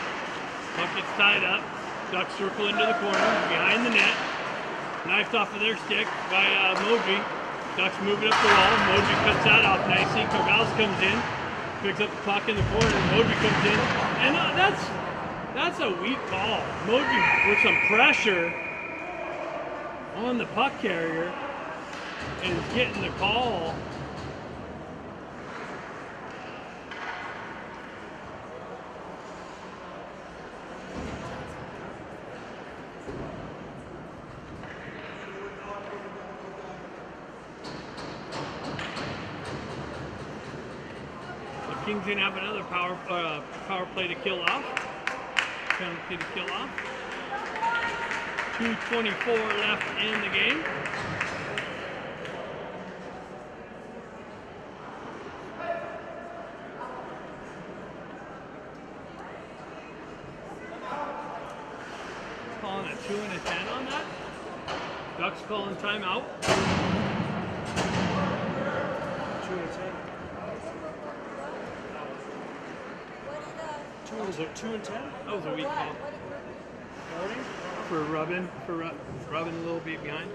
Puck gets tied up. Ducks circle into the corner, behind the net. Knifed off of their stick by Modry. Ducks moving up the wall. Modry cuts that off nicely. Carvalho comes in, picks up the puck in the corner. Modry comes in, and that's That's a weak call. Moji with some pressure on the puck carrier is getting the call. The Kings gonna have another power play to kill off. Penalty to kill off. 2:24 left in the game. Calling a 2 and a 10 on that. Ducks calling timeout. 2 and 10. Was it 2 and 10? That was a weak call. 40? For rubbing a little bit behind.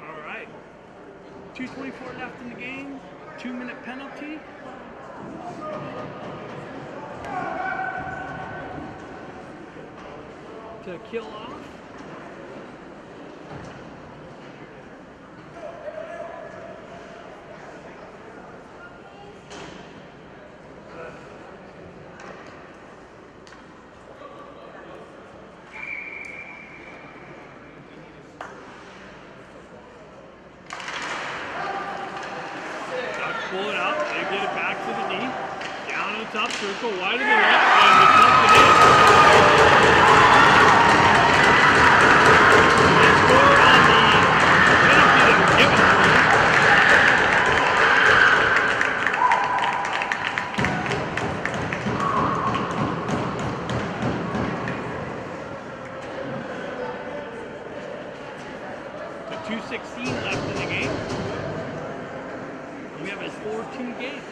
All right. 2:24 left in the game. 2-minute penalty. To kill off. Pull it out, they get it back to the knee, down in the top circle, wide of the net, and the tuck it in. They score on the penalty that was given to them. The 2:16 left in the game. We have a 4-2 game.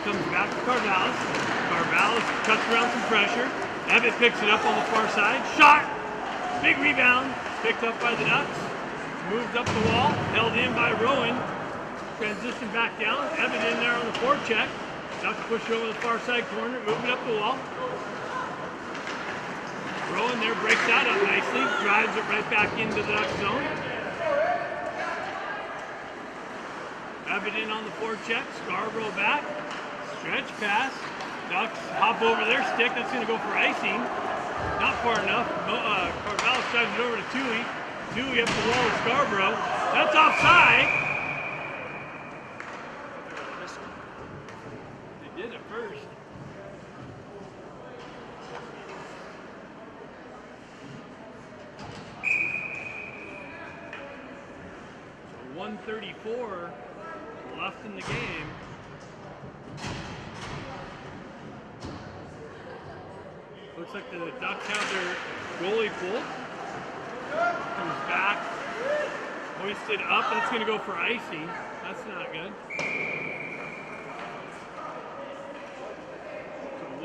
Comes back to Carvallis. Carvallis cuts around some pressure. Evitt picks it up on the far side. Shot! Big rebound. Picked up by the Ducks. Moved up the wall. Held in by Rowan. Transition back down. Evitt in there on the forecheck. Ducks push it over the far side corner. Move it up the wall. Rowan there breaks that up nicely. Drives it right back into the Duck zone. Evitt in on the forecheck. Scarborough back. Stretch pass. Ducks hop over their stick. That's going to go for icing. Not far enough. Carvallis drives it over to Tui. Tui up the wall with Scarborough. That's offside. They did it first. So 1:34 left in the game. Looks like the Ducks have their goalie pulled. Comes back. Hoisted up. That's going to go for icing. That's not good.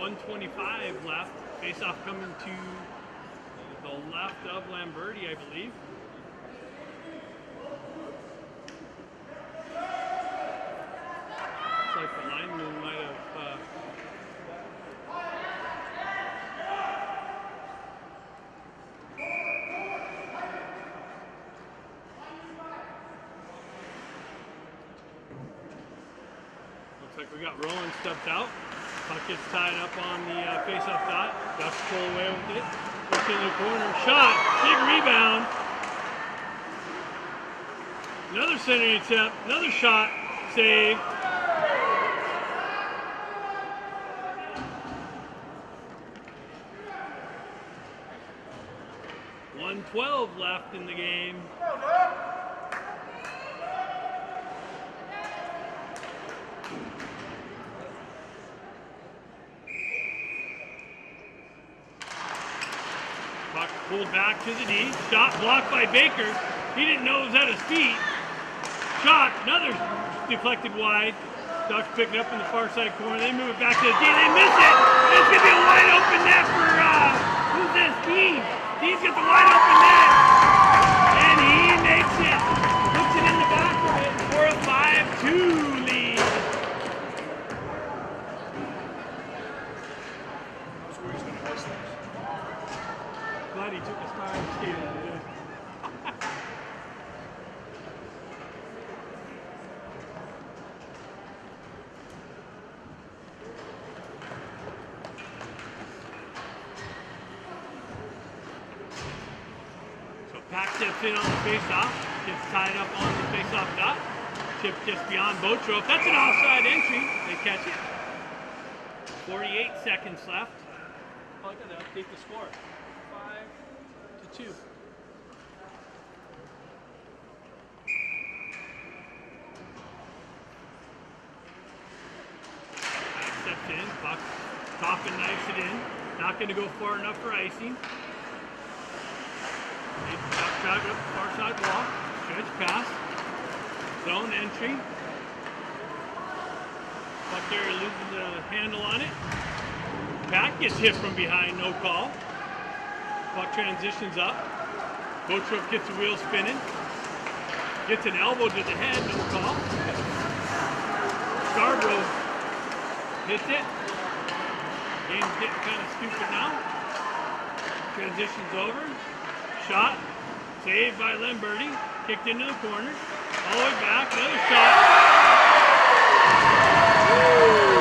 1:25 left. Face-off coming to the left of Lamberti, I believe. Looks like the lineman might have. Looks like we got Rowan stepped out. Puck gets tied up on the face-off dot. Ducks pull away with it. Push in the corner. Shot. Big rebound. Another center attempt. Another shot. Save. .112 left in the game. Puck pulled back to the D. Shot blocked by Baker. He didn't know it was at his feet. Shot, another deflected wide. Ducks pick it up in the far side corner. They move it back to the D. They miss it. It's going to be a wide open net for, who's this? Dean. Dean's got the wide open net. And he makes it. Puts it in the back of it for a 5-2 lead. That's where he's going to miss things. Glad he took his time skating it. Pack steps in on the face-off, gets tied up on the face-off dot. Chip just beyond Botro. That's an offside entry. They catch it. 48 seconds left. Oh, I gotta update the score. 5-2. Pack steps in. Puck. Coffin knifes it in. Not gonna go far enough for icing. Back up far side wall, stretch pass, zone entry. Puck there loses the handle on it. Pack gets hit from behind, no call. Puck transitions up. Botro gets the wheel spinning. Gets an elbow to the head, no call. Scarborough hits it. Game's getting kind of stupid now. Transitions over. Shot. Saved by Lamberti. Kicked into the corner. All the way back. Another shot. Woo!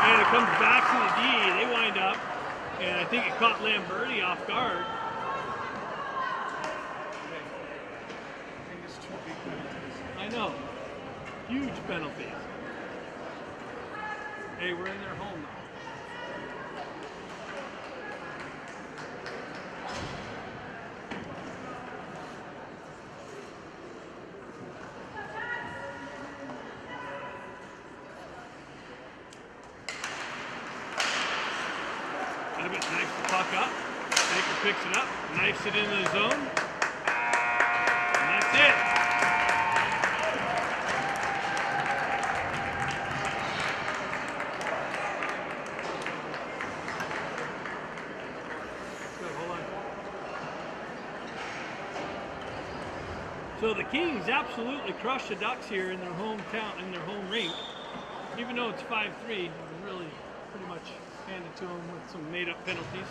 And it comes back to the D. They wind up. And I think it caught Lamberti off guard. I think it's 2 big penalties. I know. Huge penalties. Hey, we're in their home now. Abbott knifes the puck up. Baker picks it up, knifes it into the zone. And that's it. Good, hold on. So the Kings absolutely crushed the Ducks here in their hometown, in their home rink. Even though it's 5-3, it was really pretty much handed to them with some made-up penalties.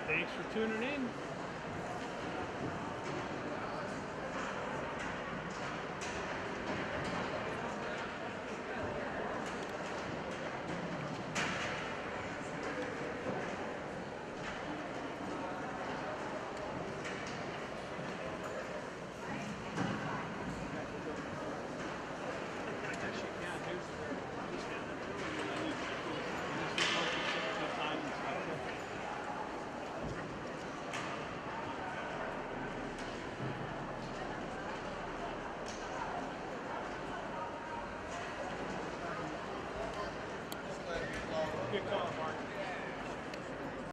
Thanks for tuning in.